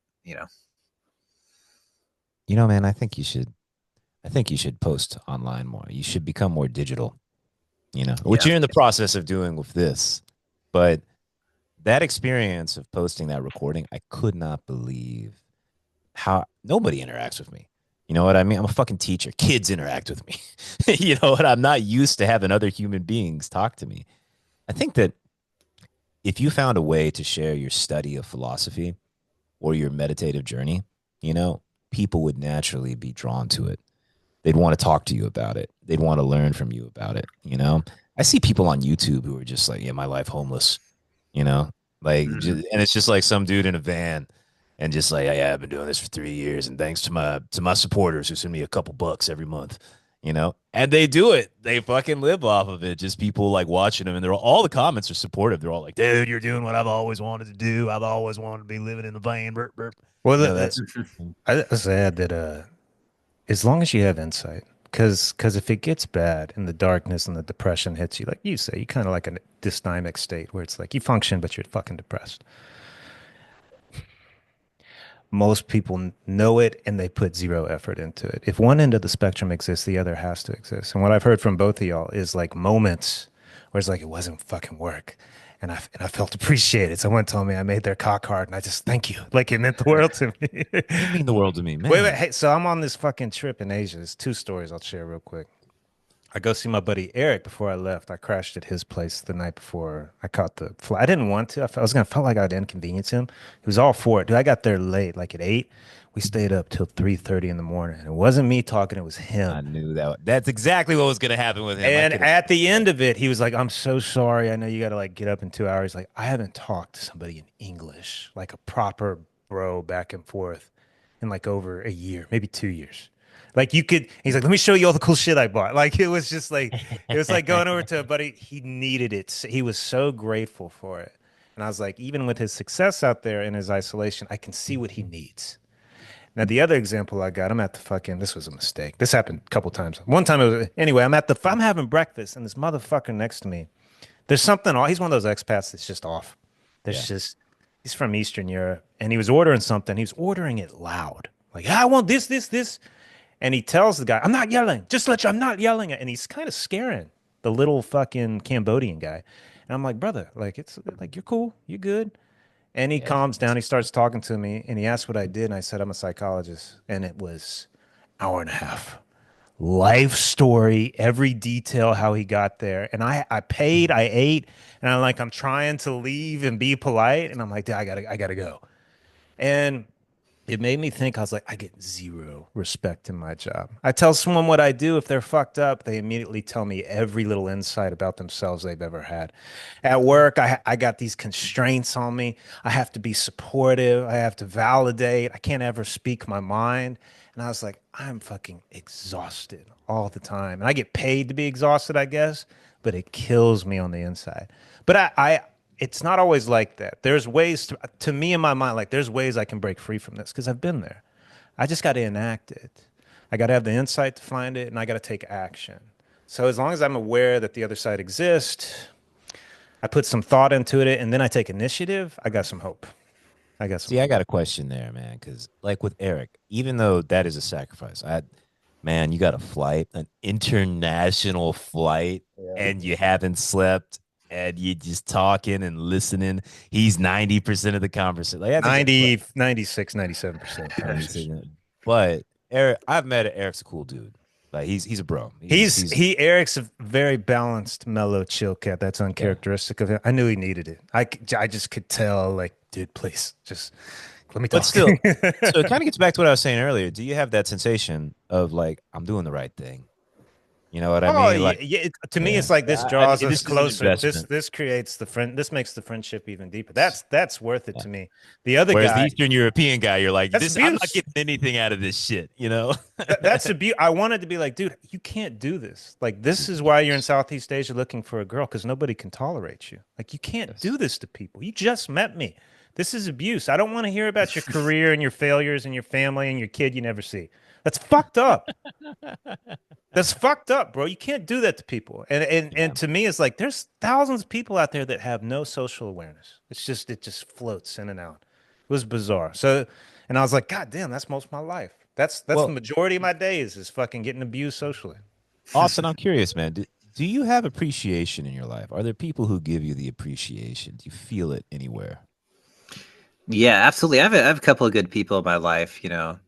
Man, I think you should. I think you should post online more. You should become more digital. Which Yeah. you're in the process of doing with this, but that experience of posting that recording, I could not believe how nobody interacts with me. You know what I mean? I'm a fucking teacher. Kids interact with me. You know what? I'm not used to having other human beings talk to me. I think that if you found a way to share your study of philosophy or your meditative journey, you know, people would naturally be drawn to it. They'd want to talk to you about it. They'd want to learn from you about it. You know, I see people on YouTube who are just like, yeah, my life homeless, you know, like, Mhm. and it's just like some dude in a van and just like, yeah, I've been doing this for 3 years. And thanks to my supporters who send me a couple bucks every month, you know, and they do it. They fucking live off of it. Just people like watching them. And they're all the comments are supportive. They're all like, dude, you're doing what I've always wanted to do. I've always wanted to be living in the van. Burp, burp. Well, You know, that's I said that as long as you have insight, because if it gets bad and the darkness and the depression hits you, like you say, you kind of like a dysthymic state where it's like you function, but you're fucking depressed. Most people know it and they put zero effort into it. If one end of the spectrum exists, the other has to exist. And what I've heard from both of y'all is like moments where it's like it wasn't fucking work. And I felt appreciated. Someone told me I made their cock hard and I just thank you. Like it meant the world to me. you mean the world to me, Wait. man. Hey, so I'm on this fucking trip in Asia. There's two stories I'll share real quick. I go see my buddy Eric before I left. I crashed at his place the night before I caught the flight. I didn't want to. I was gonna felt like I'd inconvenience him. He was all for it. Dude, I got there late, like at 8. We stayed up till 3:30 in the morning. It wasn't me talking, it was I him. knew that. That's exactly what was going to happen with him. I And could have. at the end of it, he was like, I'm so sorry. I know you gotta like get up in 2 hours. Like, I haven't talked to somebody in English, like a proper bro back and forth in like over a year, maybe 2 years. Like you could, he's like, let me show you all the cool shit I bought. Like it was like going over to a buddy. He needed it. He was so grateful for it. And I was like, even with his success out there in his isolation, I can see what he needs. Now, the other example I got, I'm at the fucking, this was a mistake. This happened a couple times. One time it was, anyway, I'm having breakfast and this motherfucker next to me, there's something off. He's one of those expats that's just off. Yeah. There's just, he's from Eastern Europe and he was ordering something. He was ordering it loud. Like, I want this. And he tells the guy, I'm not yelling. Just let you, I'm not yelling. And he's kind of scaring the little fucking Cambodian guy. And I'm like, brother, like, it's like, you're cool. You're good. And he Yeah. calms down. He starts talking to me and he asked what I did. And I said, I'm a psychologist. And it was hour and a half. Life story, every detail, how he got there. And I paid, I ate, and I'm trying to leave and be polite. And I'm like, I gotta go. And it made me think, I was like, I get zero respect in my job. I tell someone what I do. If they're fucked up, they immediately tell me every little insight about themselves they've ever had. At work, I got these constraints on me. I have to be supportive. I have to validate. I can't ever speak my mind. And I was like, I'm fucking exhausted all the time. And I get paid to be exhausted, I guess, but it kills me on the inside. But it's not always like that. There's ways to me in my mind, like there's ways I can break free from this because I've been there. I just got to enact it. I got to have the insight to find it and I got to take action. So as long as I'm aware that the other side exists, I put some thought into it and then I take initiative, I got some hope. I got some See, I hope. got a question there, man. Because like with Eric, even though that is a sacrifice, man, you got a flight, an international flight, Yeah. and you haven't slept, and you just talking and listening. He's 90% of the conversation. Like that's a, but 90, 96, 97% conversation. 90%. But Eric, I've met Eric's a cool dude. Like he's a bro. He's Eric's a very balanced, mellow, chill cat. That's yeah. uncharacteristic of him. I knew he needed it. I just could tell, like, dude, please, just let me But talk. still, so it kind of gets back to what I was saying earlier. Do you have that sensation of like I'm doing the right thing? You know what I Oh mean? yeah, Like, yeah. To me, yeah, it's like this draws us this is an closer. investment. This creates the friend. This makes the friendship even deeper. That's worth it Yeah. to me. The other Whereas the guy, Eastern European guy, you're like, that's this, I'm not abuse. getting anything out of this shit, you know? That's abuse. I wanted to be like, dude, you can't do this. Like, This this is is why you're in abuse. Southeast Asia looking for a girl because nobody can tolerate you. Like, you can't Yes. do this to people. You just met me. This is abuse. I don't want to hear about your career and your failures and your family and your kid you never see. That's fucked up. That's fucked up, bro. You can't do that to people. And Yeah. to me, it's like there's thousands of people out there that have no social awareness. It just floats in and out. It was bizarre. So, and I was like, God damn, that's most of my life. That's the Well, majority of my days is fucking getting abused socially. Austin, I'm curious, man. Do you have appreciation in your life? Are there people who give you the appreciation? Do you feel it anywhere? Yeah, absolutely. I have a couple of good people in my life, you know.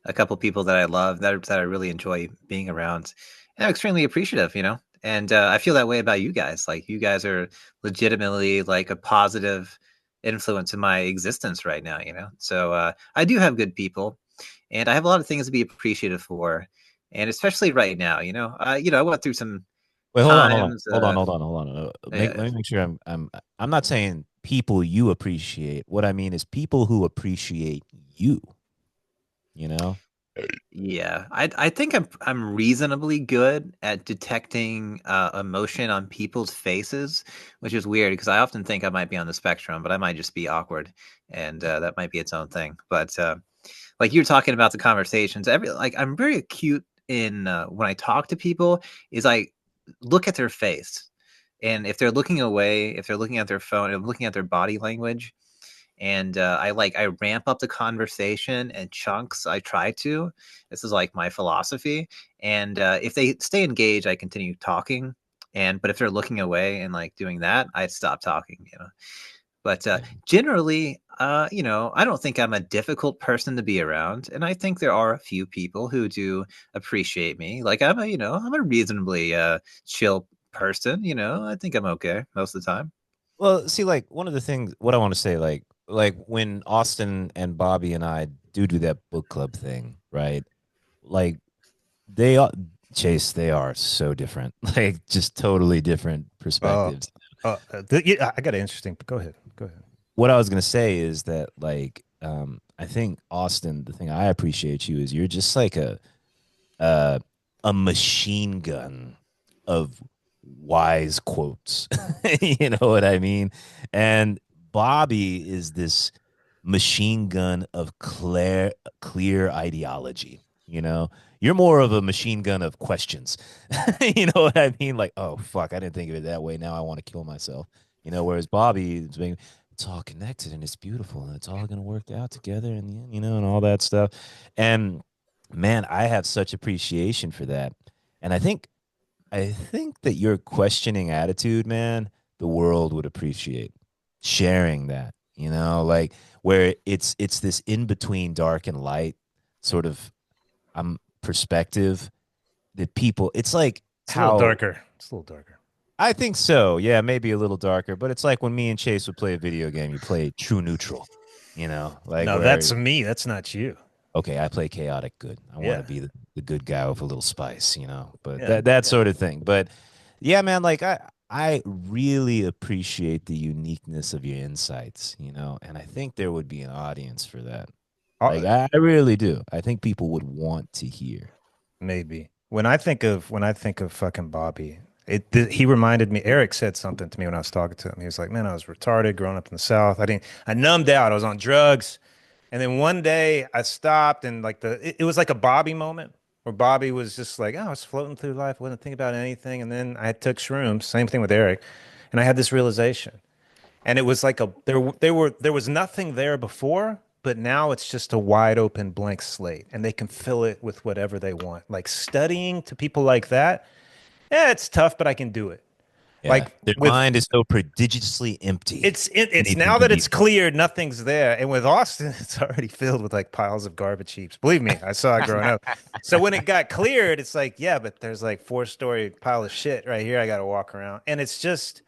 a couple people that I love that I really enjoy being around. And I'm extremely appreciative, you know. And I feel that way about you guys. Like you guys are legitimately like a positive influence in my existence right now, you know. So I do have good people, and I have a lot of things to be appreciative for, and especially right now, you know, I went through some Wait, hold on, hold on, times. hold on, hold on, hold on. Yeah, Let me make sure I'm not saying people you appreciate. What I mean is people who appreciate you, you know? yeah. I think I'm reasonably good at detecting emotion on people's faces, which is weird because I often think I might be on the spectrum, but I might just be awkward, and that might be its own thing. But like you're talking about the conversations, I'm very acute in when I talk to people. Is I look at their face, and if they're looking away, if they're looking at their phone, if I'm looking at their body language, and I ramp up the conversation in chunks. I try to. This is like my philosophy. And if they stay engaged, I continue talking. And but if they're looking away and like doing that, I stop talking. You know. But Yeah. generally, you know, I don't think I'm a difficult person to be around, and I think there are a few people who do appreciate me. Like I'm a reasonably chill person. You know, I think I'm okay most of the time. Well, see, like one of the things, what I want to say, like when Austin and Bobby and I do that book club thing, right? Like they are Chase, they are so different, like just totally different Uh, perspectives. yeah, I got an interesting. Go ahead. Go ahead. What I was gonna say is that, like, I think Austin, the thing I appreciate you is you're just like uh, a machine gun of wise quotes. You know what I mean? And Bobby is this machine gun of clear ideology. You know, you're more of a machine gun of questions. You know what I mean? Like, oh fuck, I didn't think of it that way. Now I want to kill myself. You know, whereas Bobby is being, it's all connected and it's beautiful and it's all gonna work out together and you know and all that stuff. And man, I have such appreciation for that. And I think that your questioning attitude, man, the world would appreciate sharing that, you know, like where it's this in between dark and light sort of perspective that people it's like It's a little how darker. It's a little darker. I think so. Yeah, maybe a little darker, but it's like when me and Chase would play a video game, you play true neutral, you know, like No, where that's me. That's not you. okay, I play chaotic good. I want to Yeah. be the good guy with a little spice, you know, but Yeah. that sort of thing. But yeah, man, like I really appreciate the uniqueness of your insights, you know, and I think there would be an audience for that. Like Uh, I really do. I think people would want to hear. Maybe. When I think of fucking Bobby, he reminded me. Eric said something to me when I was talking to him. He was like, "Man, I was retarded growing up in the South. I numbed out. I was on drugs, and then one day I stopped, and like it was like a Bobby moment where Bobby was just like, oh, I was floating through life, wasn't thinking about anything, and then I took shrooms. Same thing with Eric, and I had this realization. And it was like there was nothing there before, but now it's just a wide open blank slate, and they can fill it with whatever they want. Like studying to people like that, yeah, it's tough, but I can do it. Yeah. Like Their with mind is so prodigiously empty. it's Anything now can that be it's cleared, nothing's there. And with Austin, it's already filled with like piles of garbage heaps. Believe me, I saw it growing up. So when it got cleared, it's like, yeah, but there's like 4-story pile of shit right here I got to walk around. And it's just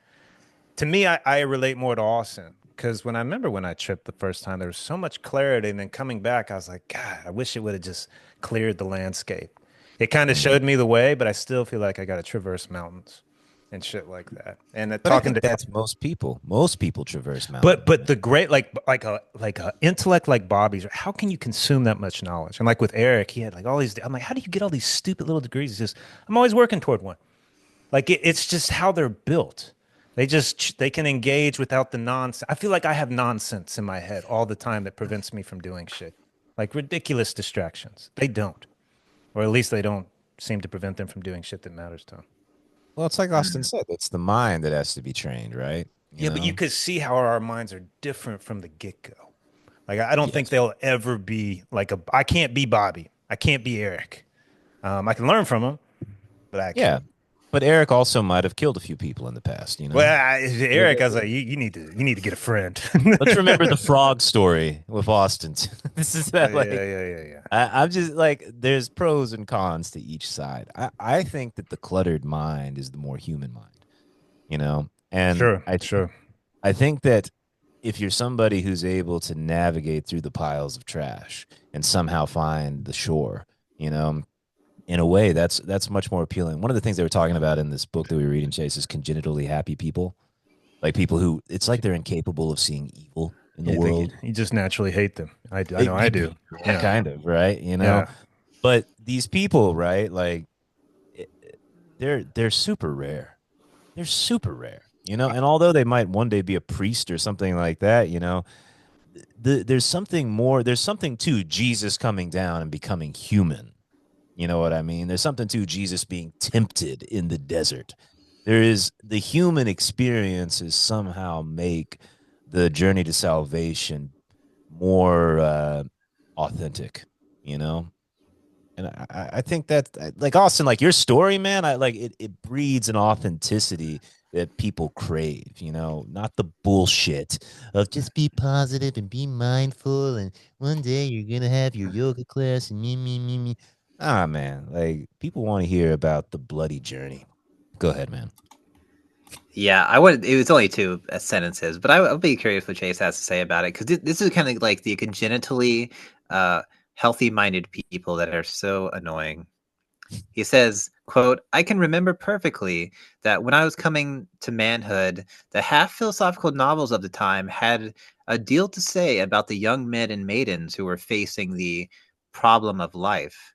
to me, I relate more to Austin because when I remember when I tripped the first time, there was so much clarity, and then coming back, I was like, God, I wish it would have just cleared the landscape. It kind of Mm. showed me the way, but I still feel like I got to traverse mountains and shit like that. And But I talking think to, that's most people. Most people traverse but mountains. but the great like a intellect like Bobby's, how can you consume that much knowledge? And like with Eric, he had like all these. I'm like, how do you get all these stupid little degrees? He's just, I'm always working toward one. Like it's just how they're built. They can engage without the nonsense. I feel like I have nonsense in my head all the time that prevents me from doing shit. Like ridiculous distractions. They don't. Or at least they don't seem to prevent them from doing shit that matters to them. Well, it's like Austin said, it's the mind that has to be trained, right? You Yeah, but you know? could see how our minds are different from the get-go. Like I don't think Yes. they'll ever be like a I can't be Bobby. I can't be Eric. I can learn from them, but I Yeah. can't. But Eric also might have killed a few people in the past, you Well, know? Eric, I was like, you need to get a friend. Let's remember the frog story with Austin. This is Oh, that yeah, like yeah, yeah, yeah. I'm just like there's pros and cons to each side. I think that the cluttered mind is the more human mind, you know? And Sure, sure. I think that if you're somebody who's able to navigate through the piles of trash and somehow find the shore, you know, in a way that's much more appealing. One of the things they were talking about in this book that we were reading, Chase, is congenitally happy people. Like people who it's like they're incapable of seeing evil in the You think world. you just naturally hate them. I know I do. Yeah, Yeah, kind of, right? You know, yeah. but these people, right? Like they're super rare. They're super rare, you know. And although they might one day be a priest or something like that, you know, there's something more. There's something to Jesus coming down and becoming human. You know what I mean? There's something to Jesus being tempted in the desert. There is the human experiences somehow make the journey to salvation more authentic, you know? And I think that like Austin, like your story, man, I like it breeds an authenticity that people crave, you know, not the bullshit of just be positive and be mindful and one day you're gonna have your yoga class and me. Ah man, like people want to hear about the bloody journey. Go ahead, man. Yeah, I would. It was only two sentences, but I would be curious what Chase has to say about it because this is kind of like the congenitally uh, healthy-minded people that are so annoying. He says, quote, I can remember perfectly that when I was coming to manhood, the half philosophical novels of the time had a deal to say about the young men and maidens who were facing the problem of life.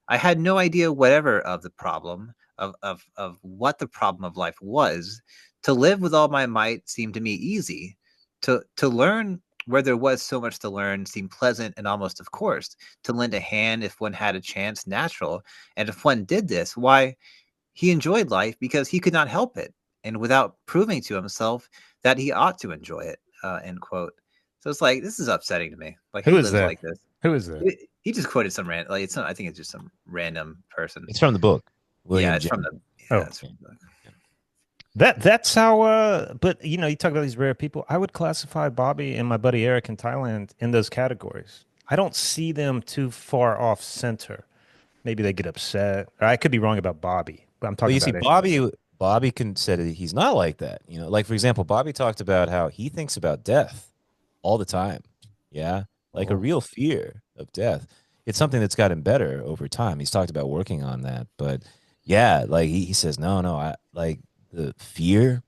I had no idea whatever of the problem of what the problem of life was. To live with all my might seemed to me easy. To learn where there was so much to learn seemed pleasant and almost of course. To lend a hand if one had a chance, natural. And if one did this, why he enjoyed life because he could not help it, and without proving to himself that he ought to enjoy it. End quote. So it's like this is upsetting to me. Like Who who is lives that? like this? Who is that? He just quoted some random, like it's not, I think it's just some random person. It's from the book, Yeah, William it's from James. the yeah, Oh, it's from the that's how. But you talk about these rare people. I would classify Bobby and my buddy Eric in Thailand in those categories. I don't see them too far off center. Maybe they get upset. Or I could be wrong about Bobby, but I'm Well, talking you see, about it. Bobby can said he's not like that. You know, like for example, Bobby talked about how he thinks about death all the time. Yeah, like a Oh, real fear of death. It's something that's gotten better over time. He's talked about working on that, but yeah, like he says, no, I like the fear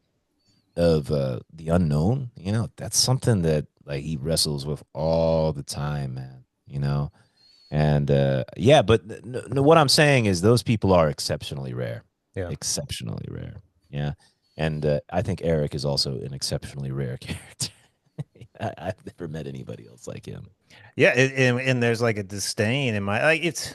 of the unknown. You know, that's something that like he wrestles with all the time, man. You know, and yeah, but what I'm saying is those people are exceptionally rare, yeah. exceptionally rare. Yeah, and I think Eric is also an exceptionally rare character. I've never met anybody else like him. Yeah, and there's like a disdain in my like it's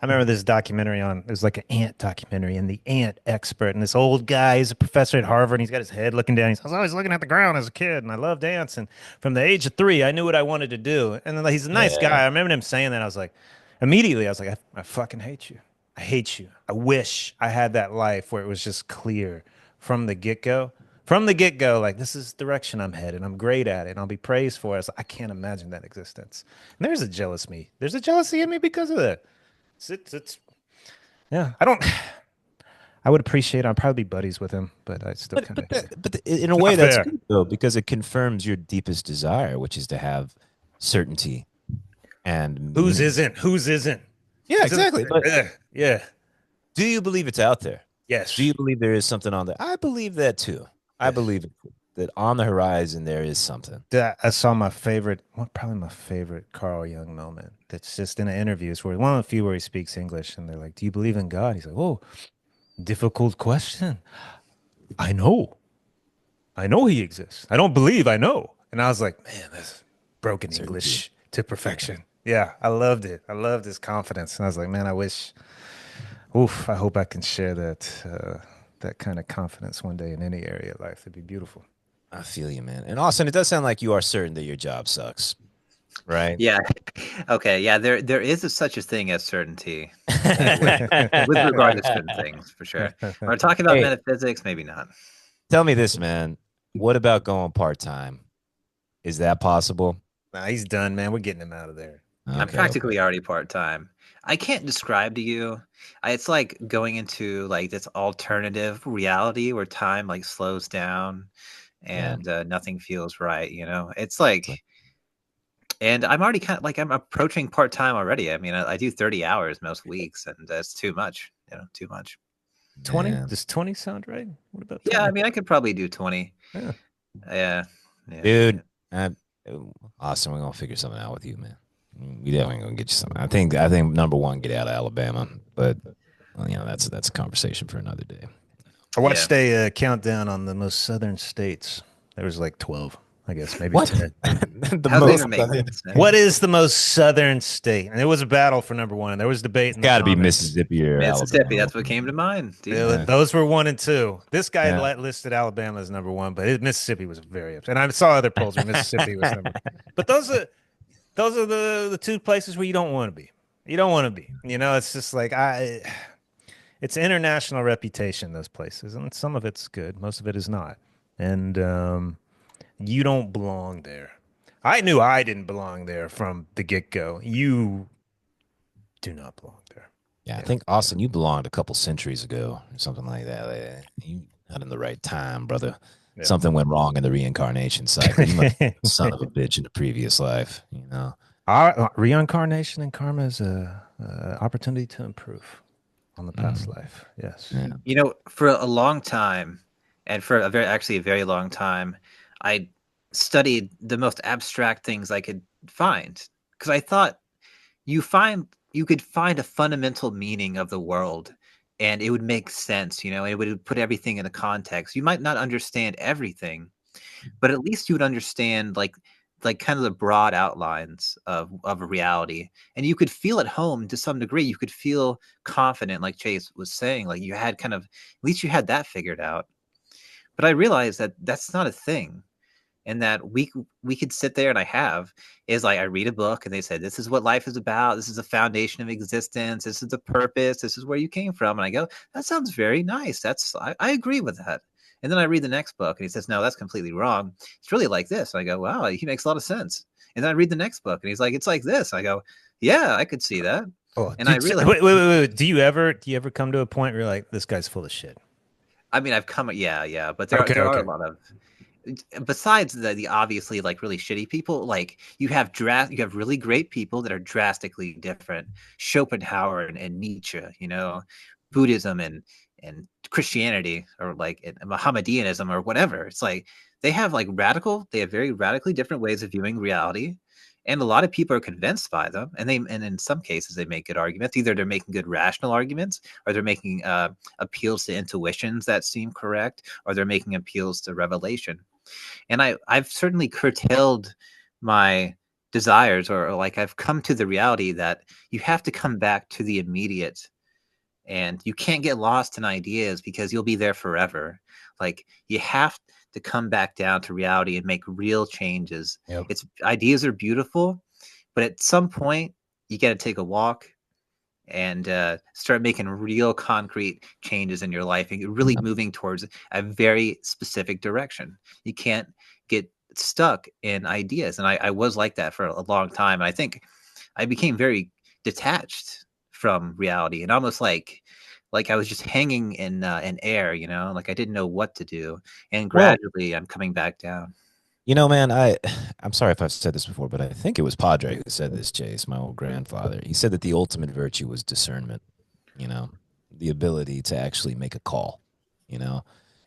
I remember this documentary on it was like an ant documentary and the ant expert and this old guy is a professor at Harvard and he's got his head looking down. He says, I was always looking at the ground as a kid and I loved ants and from the age of 3 I knew what I wanted to do. And then like, he's a nice Yeah, guy. I remember him saying that. I was like immediately I was like I fucking hate you. I hate you. I wish I had that life where it was just clear from the get-go. From the get-go, like this is the direction I'm headed. I'm great at it, and I'll be praised for it. I can't imagine that existence. And there's a jealous me. There's a jealousy in me because of that. It's yeah. I don't. I would appreciate. I'd probably be buddies with him, but I still kind of. in a It's way not that's fair. good though because it confirms your deepest desire, which is to have certainty and Whose meaning. isn't? Whose isn't? Yeah, It's a, exactly. But yeah. do you believe it's out there? Do Yes. you believe there is something on there? I believe that too. I Yes. believe that on the horizon there is something. I saw my favorite, well, probably my favorite Carl Jung moment. That's just in an interview. It's where one of the few where he speaks English, and they're like, "Do you believe in God?" He's like, "Oh, difficult question. I know. I know he exists. I don't believe. I know." And I was like, "Man, that's broken Certainty. English to Yeah. perfection." Yeah, I loved it. I loved his confidence, and I was like, "Man, I wish. Oof, I hope I can share that kind of confidence one day in any area of life. It'd be beautiful." I feel you, man. And Austin, it does sound like you are certain that your job sucks, right? yeah. Okay, yeah. There is such a thing as certainty. with regard to certain things, for sure. When we're talking about Hey, metaphysics, maybe not. tell me this, man. What about going part-time? Is that possible? Nah, he's done, man. We're getting him out of there. I'm Okay, okay. practically already part time. I can't describe to you. It's like going into like this alternative reality where time like slows down Yeah. and nothing feels right. It's It's like like, and I'm already kind of like I'm approaching part time already. I mean, I do 30 hours most weeks, and that's too much. Too much. 20? man. Does 20 sound right? What about Yeah, I 20? mean, I could probably do 20. Yeah. Yeah, yeah. Dude, I, Austin, we're gonna figure something out with you, man. We definitely gonna get you something. I think number one, get out of Alabama, but well, that's a conversation for another day. I Yeah. watched a countdown on the most southern states. There was like 12, I guess, maybe What? 10. The How does that most even make sense? What is the most southern state? And it was a battle for number one. There was debate It's in the got to be comments. Mississippi or Mississippi. Alabama. That's what came to mind, dude. Yeah, Yeah. those were 1 and 2. This guy Yeah. listed Alabama as number one, but Mississippi was very upset. And I saw other polls where Mississippi was number. But those are the two places where you don't want to be. You don't want to be. It's just like it's international reputation, those places, and some of it's good, most of it is not. And you don't belong there. I knew I didn't belong there from the get-go. You do not belong there. Yeah, I think Austin, you belonged a couple centuries ago or something like that. You not in the right time, brother. Yeah. Something went wrong in the reincarnation cycle. You must have been a son of a bitch in the previous life. Our reincarnation and karma is a opportunity to improve on the past life. Yes. Yeah. For a long time, and for actually a very long time, I studied the most abstract things I could find because I thought you could find a fundamental meaning of the world and it would make sense, and it would put everything in a context. You might not understand everything, but at least you would understand like kind of the broad outlines of a reality, and you could feel at home to some degree. You could feel confident, like Chase was saying, like you had at least you had that figured out. But I realized that that's not a thing, and that we could sit there, and is like I read a book and they said this is what life is about, this is the foundation of existence, this is the purpose, this is where you came from, and I go, that sounds very nice, I agree with that. And then I read the next book and he says, no, that's completely wrong, it's really like this, and I go, wow, he makes a lot of sense. And then I read the next book and he's like, it's like this. I go, yeah, I could see that. Oh, And I realized, wait. Do you ever come to a point where you're like, this guy's full of shit? I mean, I've come, yeah, but there are a lot of, besides the obviously like really shitty people, like you have really great people that are drastically different. Schopenhauer and Nietzsche, Buddhism and Christianity, or like Mohammedanism or whatever. It's like they have very radically different ways of viewing reality. And a lot of people are convinced by them, and in some cases they make good arguments. Either they're making good rational arguments, or they're making appeals to intuitions that seem correct, or they're making appeals to revelation. And I've certainly curtailed my desires, or like I've come to the reality that you have to come back to the immediate, and you can't get lost in ideas because you'll be there forever. Like you have to come back down to reality and make real changes. Yep. Ideas are beautiful, but at some point you got to take a walk and start making real concrete changes in your life and really moving towards a very specific direction. You can't get stuck in ideas. And I was like that for a long time. And I think I became very detached from reality, and almost like I was just hanging in air, like I didn't know what to do. And gradually I'm coming back down. Man, I'm sorry if I've said this before, but I think it was Padre who said this, Chase, my old grandfather. He said that the ultimate virtue was discernment, the ability to actually make a call,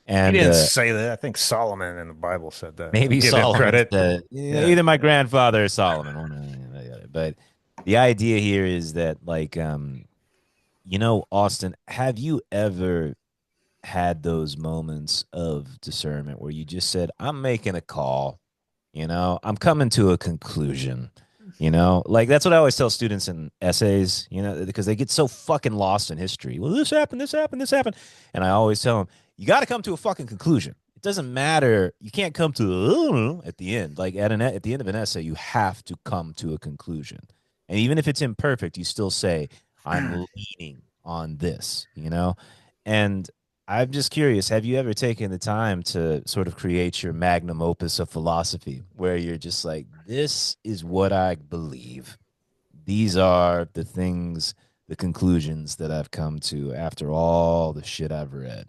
And he didn't say that. I think Solomon in the Bible said that. Maybe Give him Solomon credit. said, either my grandfather or Solomon. But the idea here is that, like, Austin, have you ever had those moments of discernment where you just said, I'm making a call, I'm coming to a conclusion, like that's what I always tell students in essays, because they get so fucking lost in history. Well, this happened. And I always tell them, you got to come to a fucking conclusion. It doesn't matter. You can't come to at the end. Like at the end of an essay, you have to come to a conclusion. And even if it's imperfect, you still say, I'm leaning on this, you know? And I'm just curious, have you ever taken the time to sort of create your magnum opus of philosophy where you're just like, this is what I believe? These are the things, the conclusions that I've come to after all the shit I've read.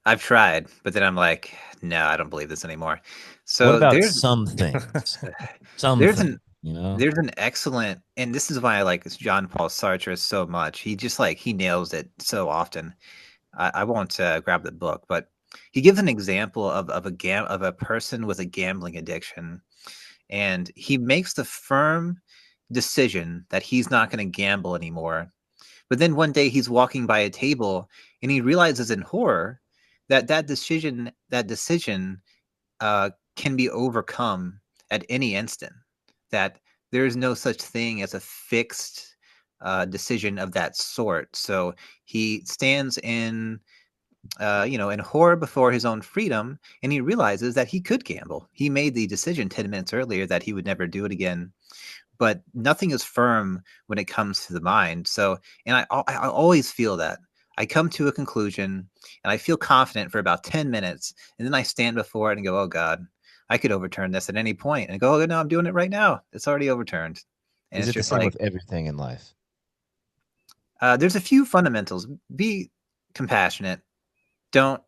I've tried, but then I'm like, no, I don't believe this anymore. What So about some things? Some there's things, an you know? there's an excellent, and this is why I like this John Paul Sartre so much. He just like he nails it so often. I won't grab the book, but he gives an example of a person with a gambling addiction, and he makes the firm decision that he's not going to gamble anymore. But then one day he's walking by a table and he realizes in horror that that decision can be overcome at any instant. That there is no such thing as a fixed decision of that sort. So he stands in horror before his own freedom, and he realizes that he could gamble. He made the decision 10 minutes earlier that he would never do it again, but nothing is firm when it comes to the mind. So, and I always feel that. I come to a conclusion and I feel confident for about 10 minutes, and then I stand before it and go, oh God, I could overturn this at any point. And go, oh no, I'm doing it right now. It's already overturned. And Is it's it the just same like, with everything in life? there's a few fundamentals. Be compassionate. Don't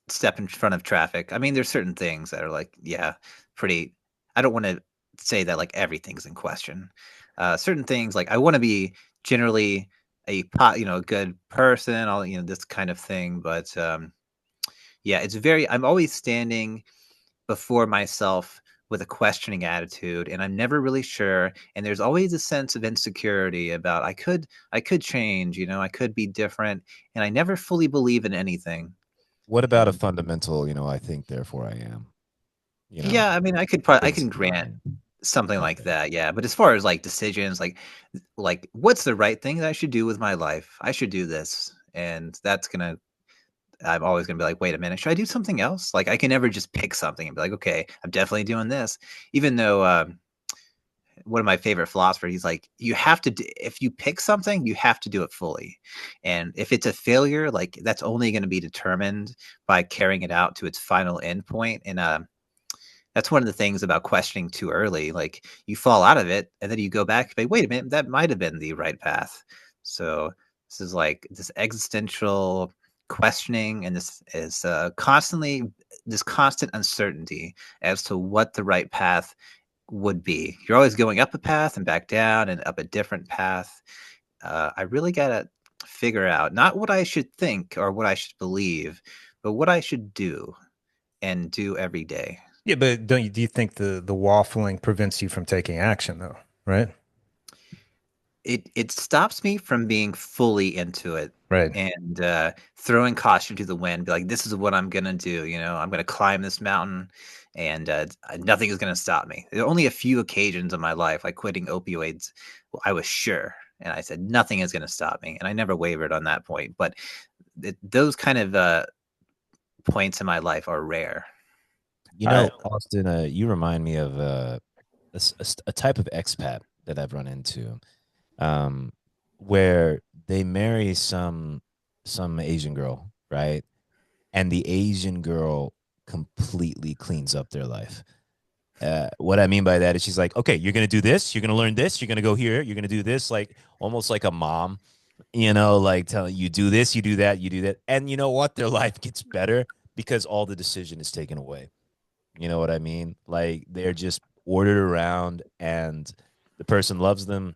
step in front of traffic. I mean, there's certain things that are like, yeah, pretty. I don't want to say that like everything's in question. Certain things like I want to be generally a good person, all this kind of thing. But yeah, it's very. I'm always standing before myself with a questioning attitude, and I'm never really sure. And there's always a sense of insecurity about I could change. I could be different, and I never fully believe in anything. What about a And fundamental, I think, therefore I am? yeah, I mean, I Springs can to grant mind. something like Okay. that. Yeah, but as far as like decisions, like what's the right thing that I should do with my life? I should do this, and I'm always gonna be like, wait a minute, should I do something else? Like, I can never just pick something and be like, okay, I'm definitely doing this, even though one of my favorite philosophers, he's like, you have to, if you pick something, you have to do it fully. And if it's a failure, like that's only going to be determined by carrying it out to its final endpoint. And that's one of the things about questioning too early. Like you fall out of it and then you go back and say, wait a minute, that might have been the right path. So this is like this existential questioning, and this is constantly this constant uncertainty as to what the right path would be. You're always going up a path and back down and up a different path. I really got to figure out not what I should think or what I should believe, but what I should do and do every day. Yeah, but do you think the waffling prevents you from taking action though, right? It stops me from being fully into it Right. and throwing caution to the wind. Be like, this is what I'm gonna do. I'm gonna climb this mountain, and nothing is gonna stop me. There are only a few occasions in my life, like quitting opioids, I was sure, and I said nothing is gonna stop me, and I never wavered on that point. But those kind of points in my life are rare. I Austin, you remind me of a type of expat that I've run into, um, where they marry some Asian girl, right? And the Asian girl completely cleans up their life. What I mean by that is she's like, okay, you're gonna do this, you're gonna learn this, you're gonna go here, you're gonna do this, like almost like a mom, like telling you do this, you do that, you do that, and you know what? Their life gets better because all the decision is taken away. You know what I mean? Like they're just ordered around, and the person loves them,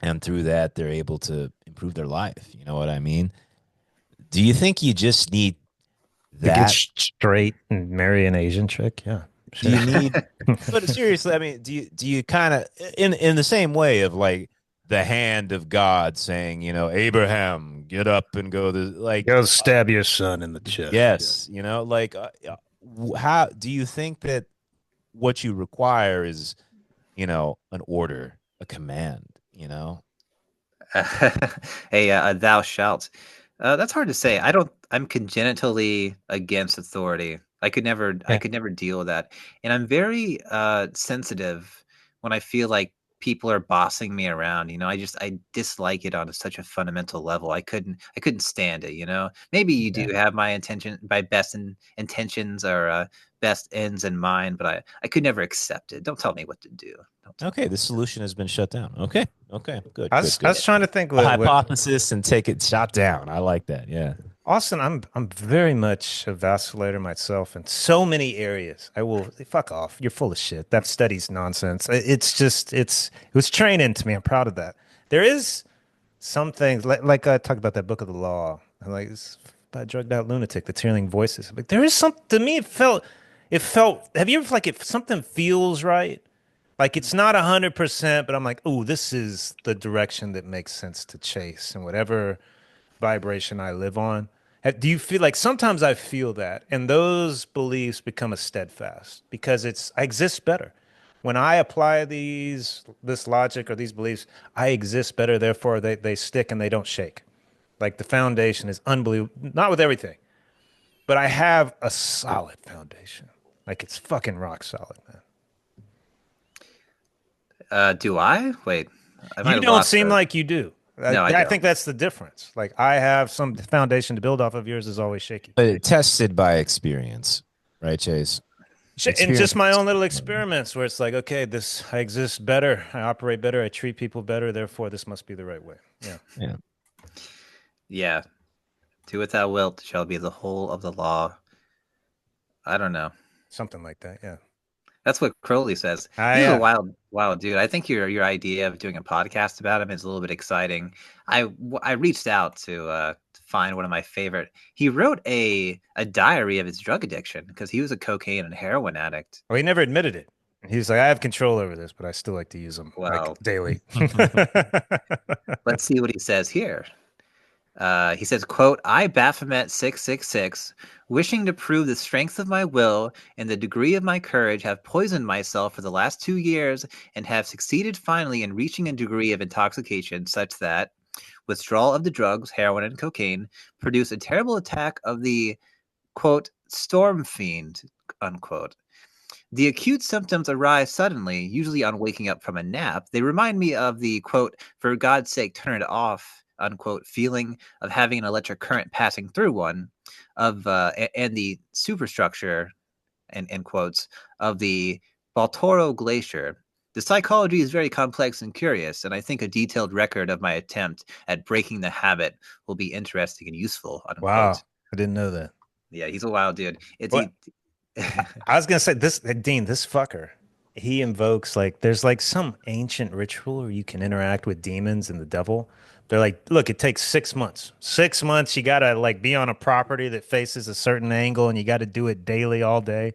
and through that, they're able to improve their life. You know what I mean? Do you think you just need to get that? straight and marry an Asian chick, yeah, Do sure. you need? But seriously, I mean, do you kind of in the same way of like the hand of God saying, Abraham, get up and go to like, Go stab your son in the chest. yes, like how do you think that what you require is, an order, a command, Hey, thou shalt. That's hard to say. I don't. I'm congenitally against authority. I could never. I Yeah. could never deal with that. And I'm very sensitive when I feel like people are bossing me around. I dislike it on such a fundamental level. I couldn't stand it. Maybe you do have my best intentions or best ends in mind, but I could never accept it. Don't tell me what to do. Okay, the solution has been shut down. Okay, good, I good, was, I good. was trying to think A what hypothesis and take it shot down. I like that. Yeah. Austin, I'm very much a vacillator myself in so many areas. I will fuck off. You're full of shit. That study's nonsense. It was training to me. I'm proud of that. There is some things like I talked about that book of the law. I'm like it's by a drugged out lunatic that's hearing voices. Like there is some to me. It felt. Have you ever like if something feels right? Like it's not 100%, but I'm like, oh, this is the direction that makes sense to chase and whatever vibration I live on. Do you feel like sometimes I feel that and those beliefs become a steadfast because I exist better. When I apply this logic or these beliefs, I exist better, therefore they stick and they don't shake. Like the foundation is unbelievable. Not with everything, but I have a solid foundation. Like it's fucking rock solid, man. Do I? Wait, I might You have don't lost seem the. like you do. No, I I don't. think that's the difference. Like I have some foundation to build off of. Yours is always shaky. But tested by experience, right, Chase? And just my Experience. own little experiments where it's like, okay, this I exist better, I operate better, I treat people better, therefore this must be the right way. Yeah. Yeah. Yeah. Do what thou wilt shall be the whole of the law. I don't know. Something like that. Yeah. That's what Crowley says. Ah, He's a yeah. wild dude. I think your idea of doing a podcast about him is a little bit exciting. I reached out to find one of my favorite. He wrote a diary of his drug addiction because he was a cocaine and heroin addict. Well, he never admitted it. He's like, I have control over this, but I still like to use them like Well, daily. let's see what he says here. He says, quote, I, Baphomet 666, wishing to prove the strength of my will and the degree of my courage, have poisoned myself for the last 2 years and have succeeded finally in reaching a degree of intoxication such that withdrawal of the drugs, heroin and cocaine, produce a terrible attack of the, quote, storm fiend, unquote. The acute symptoms arise suddenly, usually on waking up from a nap. They remind me of the, quote, for God's sake, turn it off, unquote, feeling of having an electric current passing through one, and the superstructure, and end quotes, of the Baltoro Glacier. The psychology is very complex and curious, and I think a detailed record of my attempt at breaking the habit will be interesting and useful, unquote. Wow. I didn't know that. Yeah, he's a wild dude. I was gonna say this, Dean, this fucker. He invokes like there's like some ancient ritual where you can interact with demons and the devil. They're like, look, it takes 6 months. 6 months, you gotta like be on a property that faces a certain angle, and you got to do it daily, all day.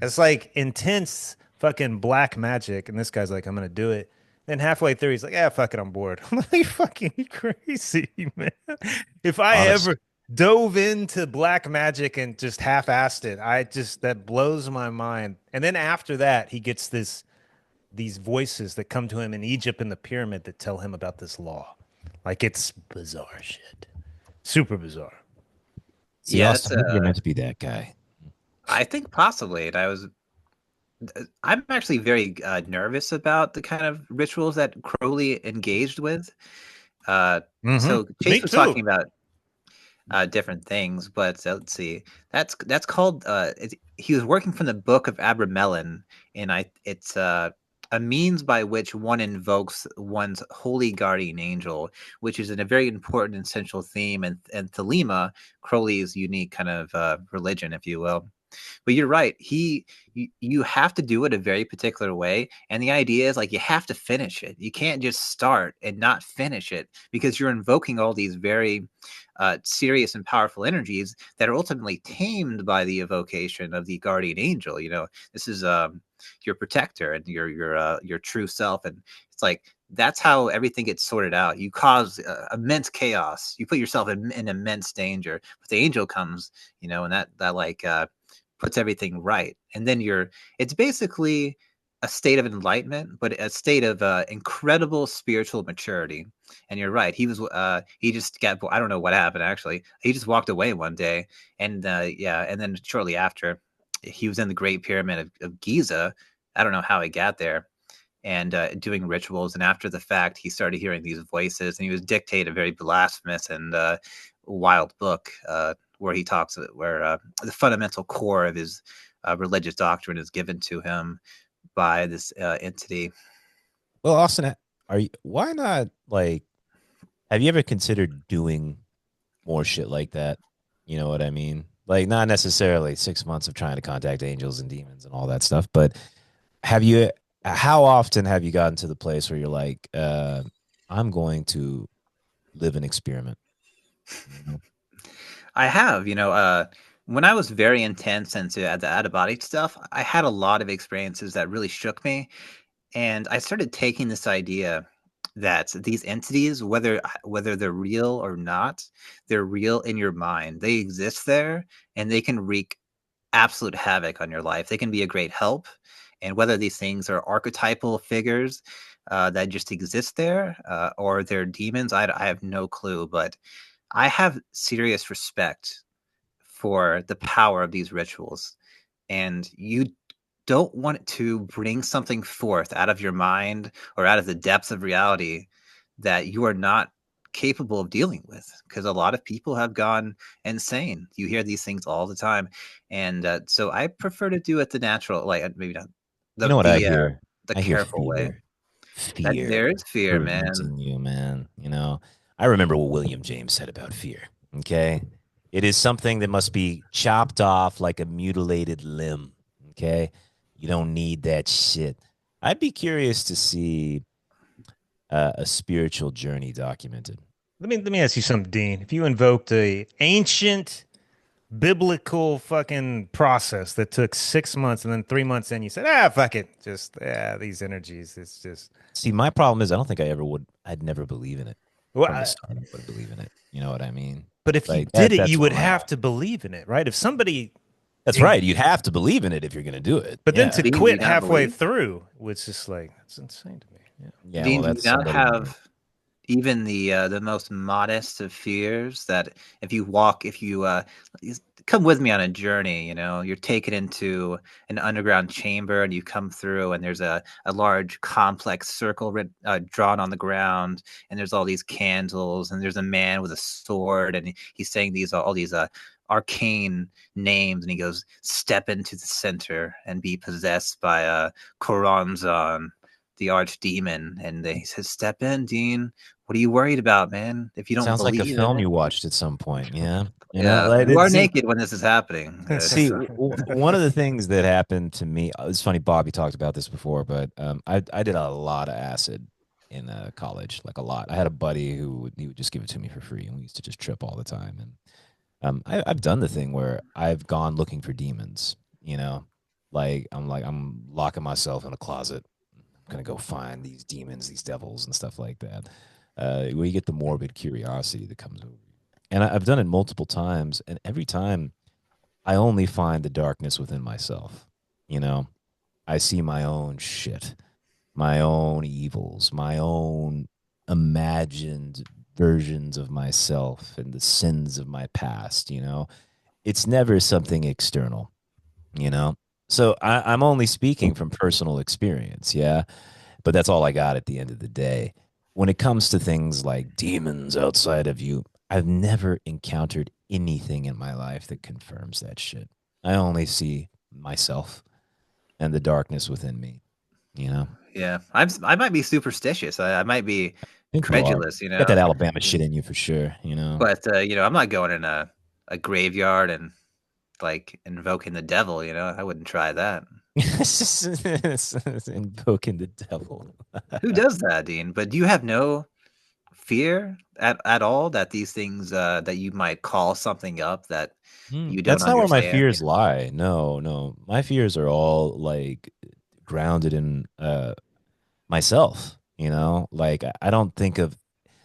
It's like intense fucking black magic, and this guy's like, I'm gonna do it. Then halfway through, he's like, yeah, fuck it, I'm bored. I'm like, fucking crazy, man. If I Honest. ever dove into black magic and just half-assed it, that blows my mind. And then after that, he gets these voices that come to him in Egypt in the pyramid that tell him about this law. Like it's bizarre shit. Super bizarre. See, Yeah, Austin, maybe you're meant to be that guy. I think possibly. And I'm actually very nervous about the kind of rituals that Crowley engaged with. So Me Chase was too. talking about different things, but let's see. That's called. He was working from the Book of Abramelin, and it's a means by which one invokes one's holy guardian angel, which is a very important and central theme and thelema, Crowley's unique kind of religion, if you will. But you're right. You have to do it a very particular way, and the idea is like you have to finish it. You can't just start and not finish it because you're invoking all these very serious and powerful energies that are ultimately tamed by the evocation of the guardian angel. This is your protector and your true self, and it's like that's how everything gets sorted out. You cause immense chaos. You put yourself in immense danger, but the angel comes, and that like puts everything right. And then it's basically a state of enlightenment, but a state of incredible spiritual maturity. And you're right. He just got, I don't know what happened actually. He just walked away one day, and and then shortly after, he was in the Great Pyramid of Giza. I don't know how he got there, and doing rituals. And after the fact, he started hearing these voices, and he was dictated a very blasphemous and wild book where he talks, where the fundamental core of his religious doctrine is given to him by this entity. Well, Austin, are you? Why not? Like, have you ever considered doing more shit like that? You know what I mean? Like, not necessarily 6 months of trying to contact angels and demons and all that stuff, but have you? How often have you gotten to the place where you're like, I'm going to live an experiment? You know? I have, when I was very intense into the out of body stuff, I had a lot of experiences that really shook me. And I started taking this idea that these entities, whether they're real or not, they're real in your mind. They exist there, and they can wreak absolute havoc on your life. They can be a great help. And whether these things are archetypal figures that just exist there, or they're demons, I have no clue. But I have serious respect for the power of these rituals. And you don't want to bring something forth out of your mind or out of the depths of reality that you are not capable of dealing with, because a lot of people have gone insane. You hear these things all the time. And so I prefer to do it the natural, like maybe not You the know what I the uh, hear? the I hear careful way. fear, That fear there is fear, man. fermenting you, man. I remember what William James said about fear. Okay, it is something that must be chopped off like a mutilated limb. Okay, you don't need that shit. I'd be curious to see a spiritual journey documented. Let me ask you something, Dean. If you invoked a ancient biblical fucking process that took 6 months and then 3 months in, you said, fuck it. Just, these energies. It's just, See, my problem is I don't think I ever would. I'd never believe in it well, from the start. I wouldn't believe in it. You know what I mean? but if you Like did that. it, you That's would where my. have to believe in it, right? If somebody, That's right. You'd have to believe in it if you're going to do it. but then Yeah. to Dean, do you quit not halfway believe? through, it's just like, that's insane to me. Yeah. Yeah. Dean, Well, do you that's not somebody. have even the most modest of fears that if you come with me on a journey, you're taken into an underground chamber, and you come through, and there's a large complex circle drawn on the ground, and there's all these candles, and there's a man with a sword, and he's saying these all these arcane names, and he goes, step into the center and be possessed by Koranzon, the archdemon. And he says, step in, Dean. What are you worried about, man? If you don't Sounds like a believe in film it. you watched at some point. Yeah. Yeah, Like you are see, naked when this is happening. see, one of the things that happened to me. It's funny. Bobby talked about this before, but I did a lot of acid in college, like a lot. I had a buddy he would just give it to me for free, and we used to just trip all the time. And I've done the thing where I've gone looking for demons. I'm locking myself in a closet. I'm gonna go find these demons, these devils, and stuff like that. Where you get the morbid curiosity that comes over you. And I've done it multiple times, and every time I only find the darkness within myself. You know, I see my own shit, my own evils, my own imagined versions of myself and the sins of my past. It's never something external, you know? So I'm only speaking from personal experience. Yeah. But that's all I got at the end of the day. When it comes to things like demons outside of you, I've never encountered anything in my life that confirms that shit. I only see myself and the darkness within me, you know? Yeah, I might be superstitious. I might be I think you are. credulous, Got that Alabama shit in you for sure. but I'm not going in a graveyard and like invoking the devil. I wouldn't try that. It's invoking the devil. Who does that, Dean? But do you have no fear at all that these things that you might call something up that you don't That's not where my understand? fears lie. No, no. My fears are all like grounded in myself, Like I don't think of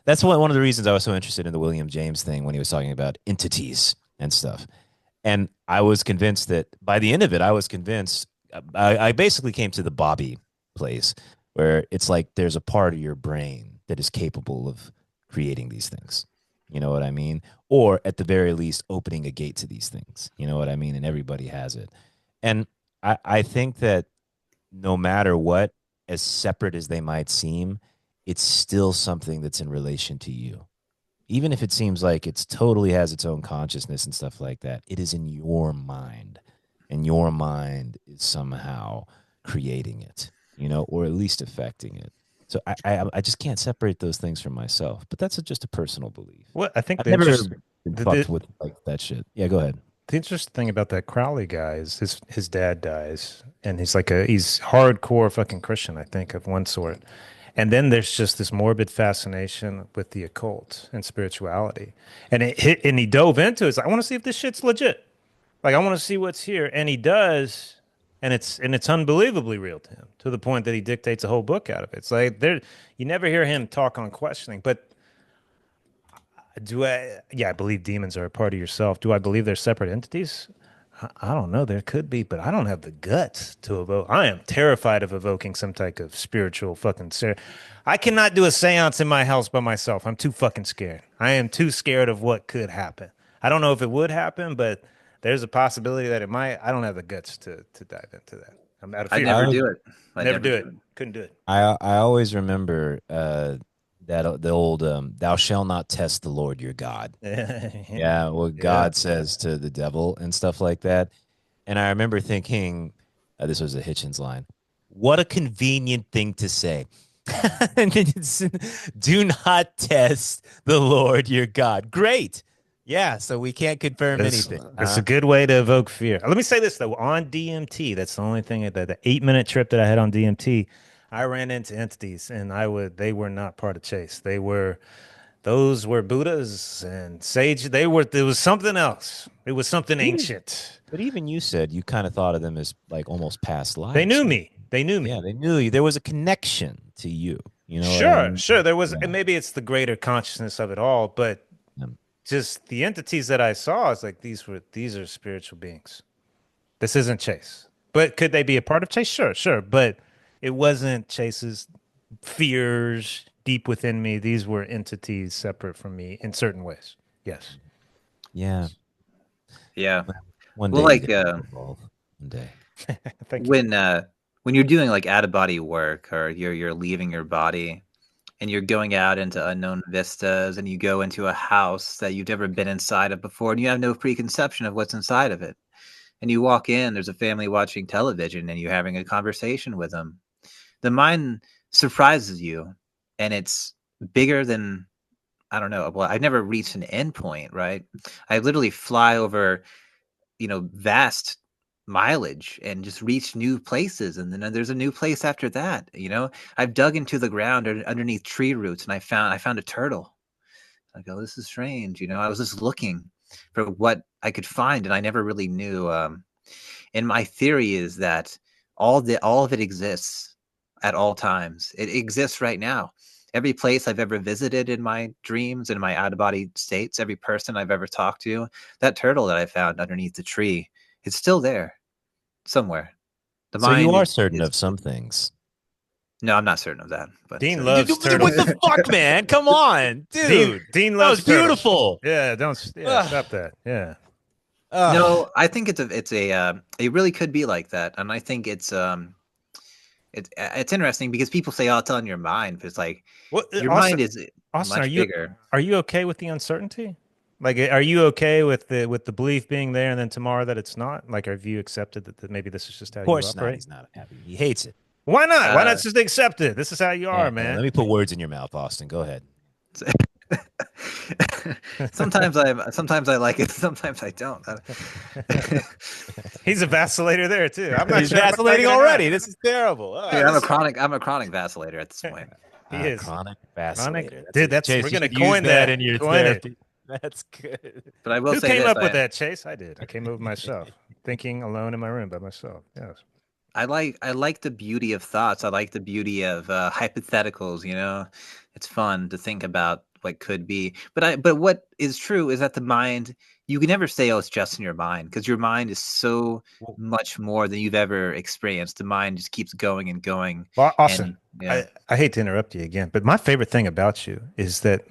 that's one of the reasons I was so interested in the William James thing when he was talking about entities and stuff. And I was convinced that by the end of it, I was convinced I basically came to the Bobby place where it's like there's a part of your brain that is capable of creating these things. You know what I mean? Or at the very least, opening a gate to these things. You know what I mean? And everybody has it. And I think that no matter what as separate as they might seem, it's still something that's in relation to you. Even if it seems like it's totally has its own consciousness and stuff like that, it is in your mind. And your mind is somehow creating it, or at least affecting it. So I just can't separate those things from myself. But that's just a personal belief. What I think I've never been the, fucked the, with like that shit. Yeah, go ahead. the interesting thing about that Crowley guy is his dad dies, and he's hardcore fucking Christian, I think, of one sort. And then there's just this morbid fascination with the occult and spirituality. And he dove into it. It's like, I want to see if this shit's legit. Like I want to see what's here. And he does, and it's unbelievably real to him, to the point that he dictates a whole book out of it. It's like you never hear him talk on questioning, but I believe demons are a part of yourself. Do I believe they're separate entities? I don't know. There could be, but I don't have the guts to evoke. I am terrified of evoking some type of spiritual fucking. I cannot do a seance in my house by myself. I'm too fucking scared. I am too scared of what could happen. I don't know if it would happen, but there's a possibility that it might. I don't have the guts to dive into that. I'm out of I fear. never do it. I Never do it. Couldn't do it. I always remember that the old "Thou shalt not test the Lord your God." Yeah, what God says to the devil and stuff like that. And I remember thinking, this was a Hitchens line. What a convenient thing to say. Do not test the Lord your God. Great. Yeah, so we can't confirm anything. It's a good way to evoke fear. Let me say this though, on DMT, that's the only thing that the 8-minute trip that I had on DMT, I ran into entities, and they were not part of Chase. Those were Buddhas and sage. There was something else. It was something ancient. But even you said you kind of thought of them as like almost past lives. They knew me. They knew me. Yeah, they knew you. There was a connection to you. Sure. There was, and maybe it's the greater consciousness of it all, but just the entities that I saw, it's like these are spiritual beings. This isn't Chase. But could they be a part of Chase? Sure. But it wasn't Chase's fears deep within me. These were entities separate from me in certain ways. Yes. Yeah. Yeah. One well, day. like one day. Thank you. When you're doing like out of body work, or you're leaving your body and you're going out into unknown vistas, and you go into a house that you've never been inside of before, and you have no preconception of what's inside of it. And you walk in, there's a family watching television, and you're having a conversation with them. The mind surprises you, and it's bigger than, I don't know. Well, I've never reached an endpoint, right? I literally fly over, vast mileage and just reach new places, and then there's a new place after that. I've dug into the ground underneath tree roots, and I found a turtle. I go, this is strange. I was just looking for what I could find, and I never really knew. And my theory is that all of it exists at all times. It exists right now. Every place I've ever visited in my dreams and my out-of-body states, every person I've ever talked to, that turtle that I found underneath the tree, it's still there somewhere. So you are certain of some things. No, I'm not certain of that. But Dean loves turtles. What the fuck, man? Come on, dude. Dean loves that was beautiful. Yeah, stop that. Yeah. No, I think it really could be like that, and I think it's interesting because people say, "Oh, it's on your mind," but it's like your mind is Austin, much bigger. Are you okay with the uncertainty? Like, are you okay with the belief being there, and then tomorrow that it's not? Like, have you accepted that maybe this is just how you operate? Of course not. He's not happy. He hates it. Why not? Why not just accept it? This is how you are, man. Let me put words in your mouth, Austin. Go ahead. sometimes I like it. Sometimes I don't. He's a vacillator there too. I'm not He's vacillating already. This is terrible. Dude, I'm a chronic vacillator at this point. He is chronic vacillator. Dude, we're gonna coin that in your therapy. That's good. But I will Who say came this, up with that, Chase? I did. I came up with myself, thinking alone in my room by myself. Yes. I like the beauty of thoughts. I like the beauty of hypotheticals. It's fun to think about what could be. But what is true is that the mind, you can never say, oh, it's just in your mind, because your mind is so much more than you've ever experienced. The mind just keeps going and going. Well, Austin, I hate to interrupt you again, but my favorite thing about you is that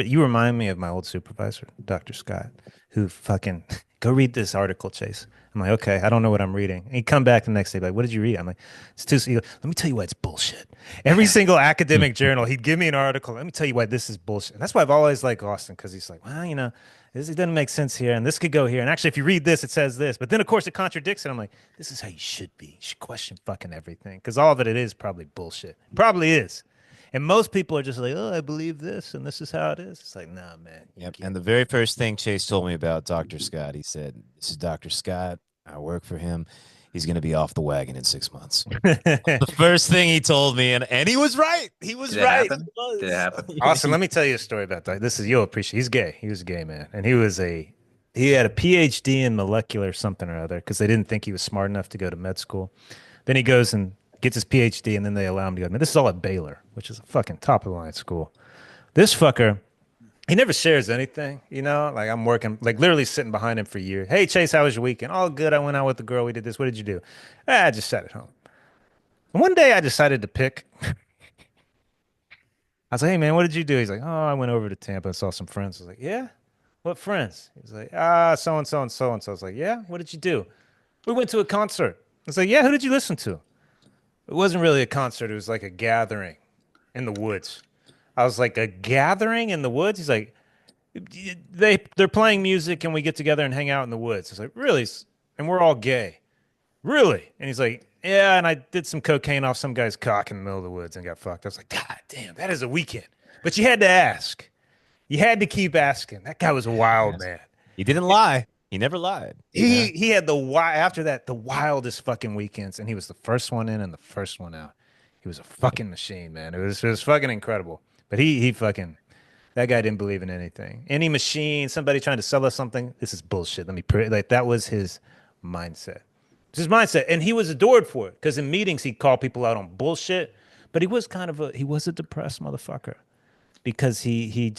you remind me of my old supervisor, Dr. Scott, who fucking go read this article, Chase. I'm like, okay, I don't know what I'm reading. And he'd come back the next day, like, what did you read? I'm like, it's too. He goes, let me tell you why it's bullshit. Every single academic journal, he'd give me an article. Let me tell you why this is bullshit. And that's why I've always liked Austin, because he's like, well, you know, this it doesn't make sense here, and this could go here. And actually, if you read this, it says this. But then, of course, it contradicts it. I'm like, this is how you should be. You should question fucking everything, because all of it is probably bullshit. Probably is. And most people are just like, oh, I believe this, and this is how it is. It's like, nah, man. Yep. And the very first thing Chase told me about Dr. Scott, he said, this is Dr. Scott. I work for him. He's going to be off the wagon in 6 months. The first thing he told me, and he was right. He was right. Did it happen? Austin, let me tell you a story about that. This is, you'll appreciate. He's gay. He was a gay man, and he had a PhD in molecular something or other, because they didn't think he was smart enough to go to med school. Then he goes and gets his PhD, and then they allow him to go. I mean, this is all at Baylor, which is a fucking top of the line school. This fucker, he never shares anything, you know? Like, I'm working, like, literally sitting behind him for years. Hey, Chase, how was your weekend? All good. I went out with the girl. We did this. What did you do? I just sat at home. And one day I decided to pick. I was like, hey, man, what did you do? He's like, oh, I went over to Tampa and saw some friends. I was like, yeah? What friends? He's like, so-and-so and so-and-so. I was like, yeah? What did you do? We went to a concert. I was like, yeah? Who did you listen to? It wasn't really a concert. It was like a gathering in the woods. I was like, a gathering in the woods? He's like, they're playing music and we get together and hang out in the woods. I was like, really? And we're all gay. Really? And he's like, yeah, and I did some cocaine off some guy's cock in the middle of the woods and got fucked. I was like, God damn, that is a weekend. But you had to ask. You had to keep asking. That guy was a wild man. He didn't lie. He never lied. He had after that, the wildest fucking weekends, and he was the first one in and the first one out. He was a fucking machine, man. It was fucking incredible. But he fucking, that guy didn't believe in anything. Any machine, somebody trying to sell us something, this is bullshit. Let me pray. Like, that was his mindset. It's his mindset, and he was adored for it, because in meetings he'd call people out on bullshit. But he was he was a depressed motherfucker, because he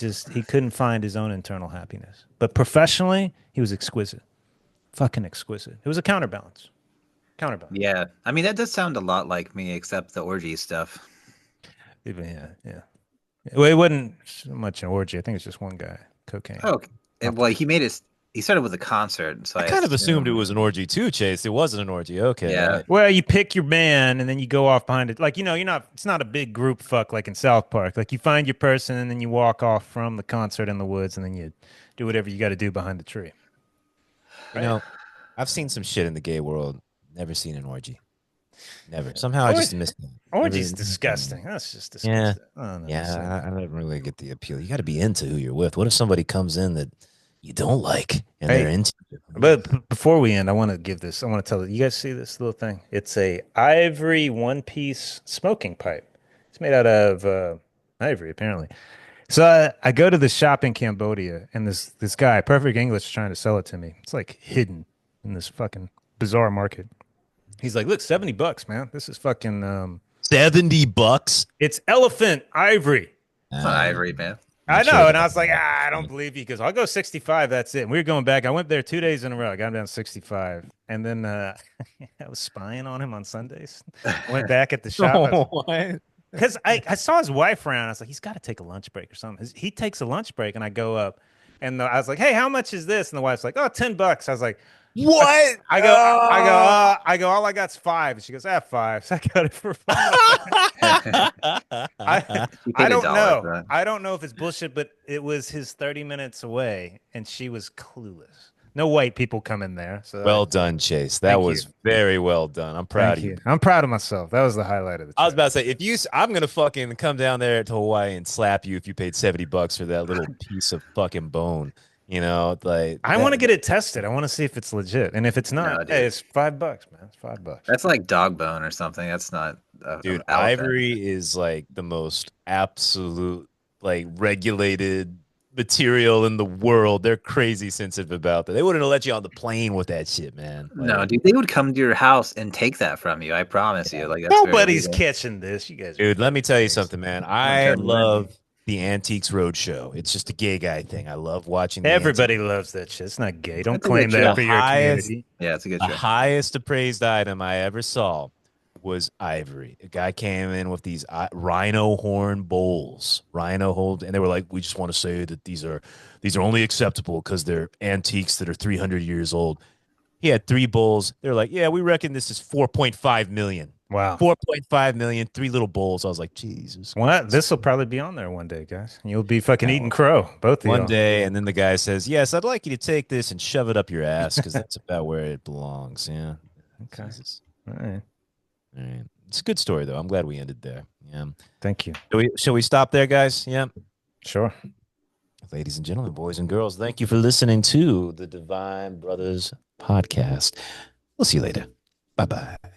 couldn't find his own internal happiness. But professionally, he was exquisite. Fucking exquisite. It was a counterbalance. Yeah. I mean, that does sound a lot like me, except the orgy stuff. Yeah. Well, it wasn't so much an orgy. I think it's just one guy. Cocaine. Oh, well, he started with a concert. So I kind of assumed it was an orgy too, Chase. It wasn't an orgy. Okay. Yeah. Right. Well, you pick your band and then you go off behind it. Like, it's not a big group fuck like in South Park. Like, you find your person and then you walk off from the concert in the woods and then you do whatever you got to do behind the tree. Right? You know, I've seen some shit in the gay world. Never seen an orgy. Never. Somehow I just missed it. Orgy's disgusting. That's just disgusting. Yeah. I don't really get the appeal. You got to be into who you're with. What if somebody comes in that you don't like and they're into it? But before we end, I want to tell you guys see this little thing. It's a ivory one-piece smoking pipe. It's made out of ivory, apparently. So I go to the shop in Cambodia, and this guy, perfect English, is trying to sell it to me. It's like hidden in this fucking bizarre market. He's like, look, $70, man. This is fucking $70. It's elephant ivory. It's not ivory, man. I know, and I was like, I don't believe you, because I'll go 65. That's it. And we were going back. I went there 2 days in a row. I got him down 65, and then I was spying on him on Sundays. Went back at the shop. Because I saw his wife around. I was like, he's got to take a lunch break or something. He takes a lunch break, and I go up, and I was like, hey, how much is this? And the wife's like, oh, $10. I was like, what? I go, all I got's 5. And she goes, 5. So I got it for 5. I don't know. I don't know if it's bullshit, but it was his 30 minutes away, and she was clueless. No white people come in there. So well done, Chase. That was very well done. I'm proud of you. I'm proud of myself. That was the highlight of the trip. I was about to say, I'm gonna fucking come down there to Hawaii and slap you if you paid $70 for that little piece of fucking bone. You know, like I want to get it tested. I want to see if it's legit, and if it's not, hey, it's $5, man. It's $5. That's like dog bone or something. That's not. Dude, ivory is like the most absolute, like, regulated material in the world. They're crazy sensitive about that. They wouldn't have let you on the plane with that shit, man. Like, no, dude, they would come to your house and take that from you. I promise you. Like, that's nobody's catching this. You guys, dude. Let me tell you something, man. I love the Antiques Roadshow. It's just a gay guy thing. I love watching. Everybody loves that shit. It's not gay. Don't claim that for your community. Yeah, it's a good show. The highest appraised item I ever saw was ivory. A guy came in with these rhino horn bowls, and they were like, "We just want to say that these are only acceptable because they're antiques that are 300 years old." He had three bowls. They're like, "Yeah, we reckon this is 4.5 million. Wow. 4.5 million, three little bowls." I was like, "Jesus Well, Christ." this will probably be on there one day, guys. You'll be fucking eating No. crow, both of One y'all. day, and then the guy says, "Yes, I'd like you to take this and shove it up your ass because that's about where it belongs." Yeah. Okay. Jesus. All right. All right. It's a good story, though. I'm glad we ended there. Yeah. Thank you. Shall we stop there, guys? Yeah. Sure. Ladies and gentlemen, boys and girls, thank you for listening to the Divine Brothers podcast. We'll see you later. Bye bye.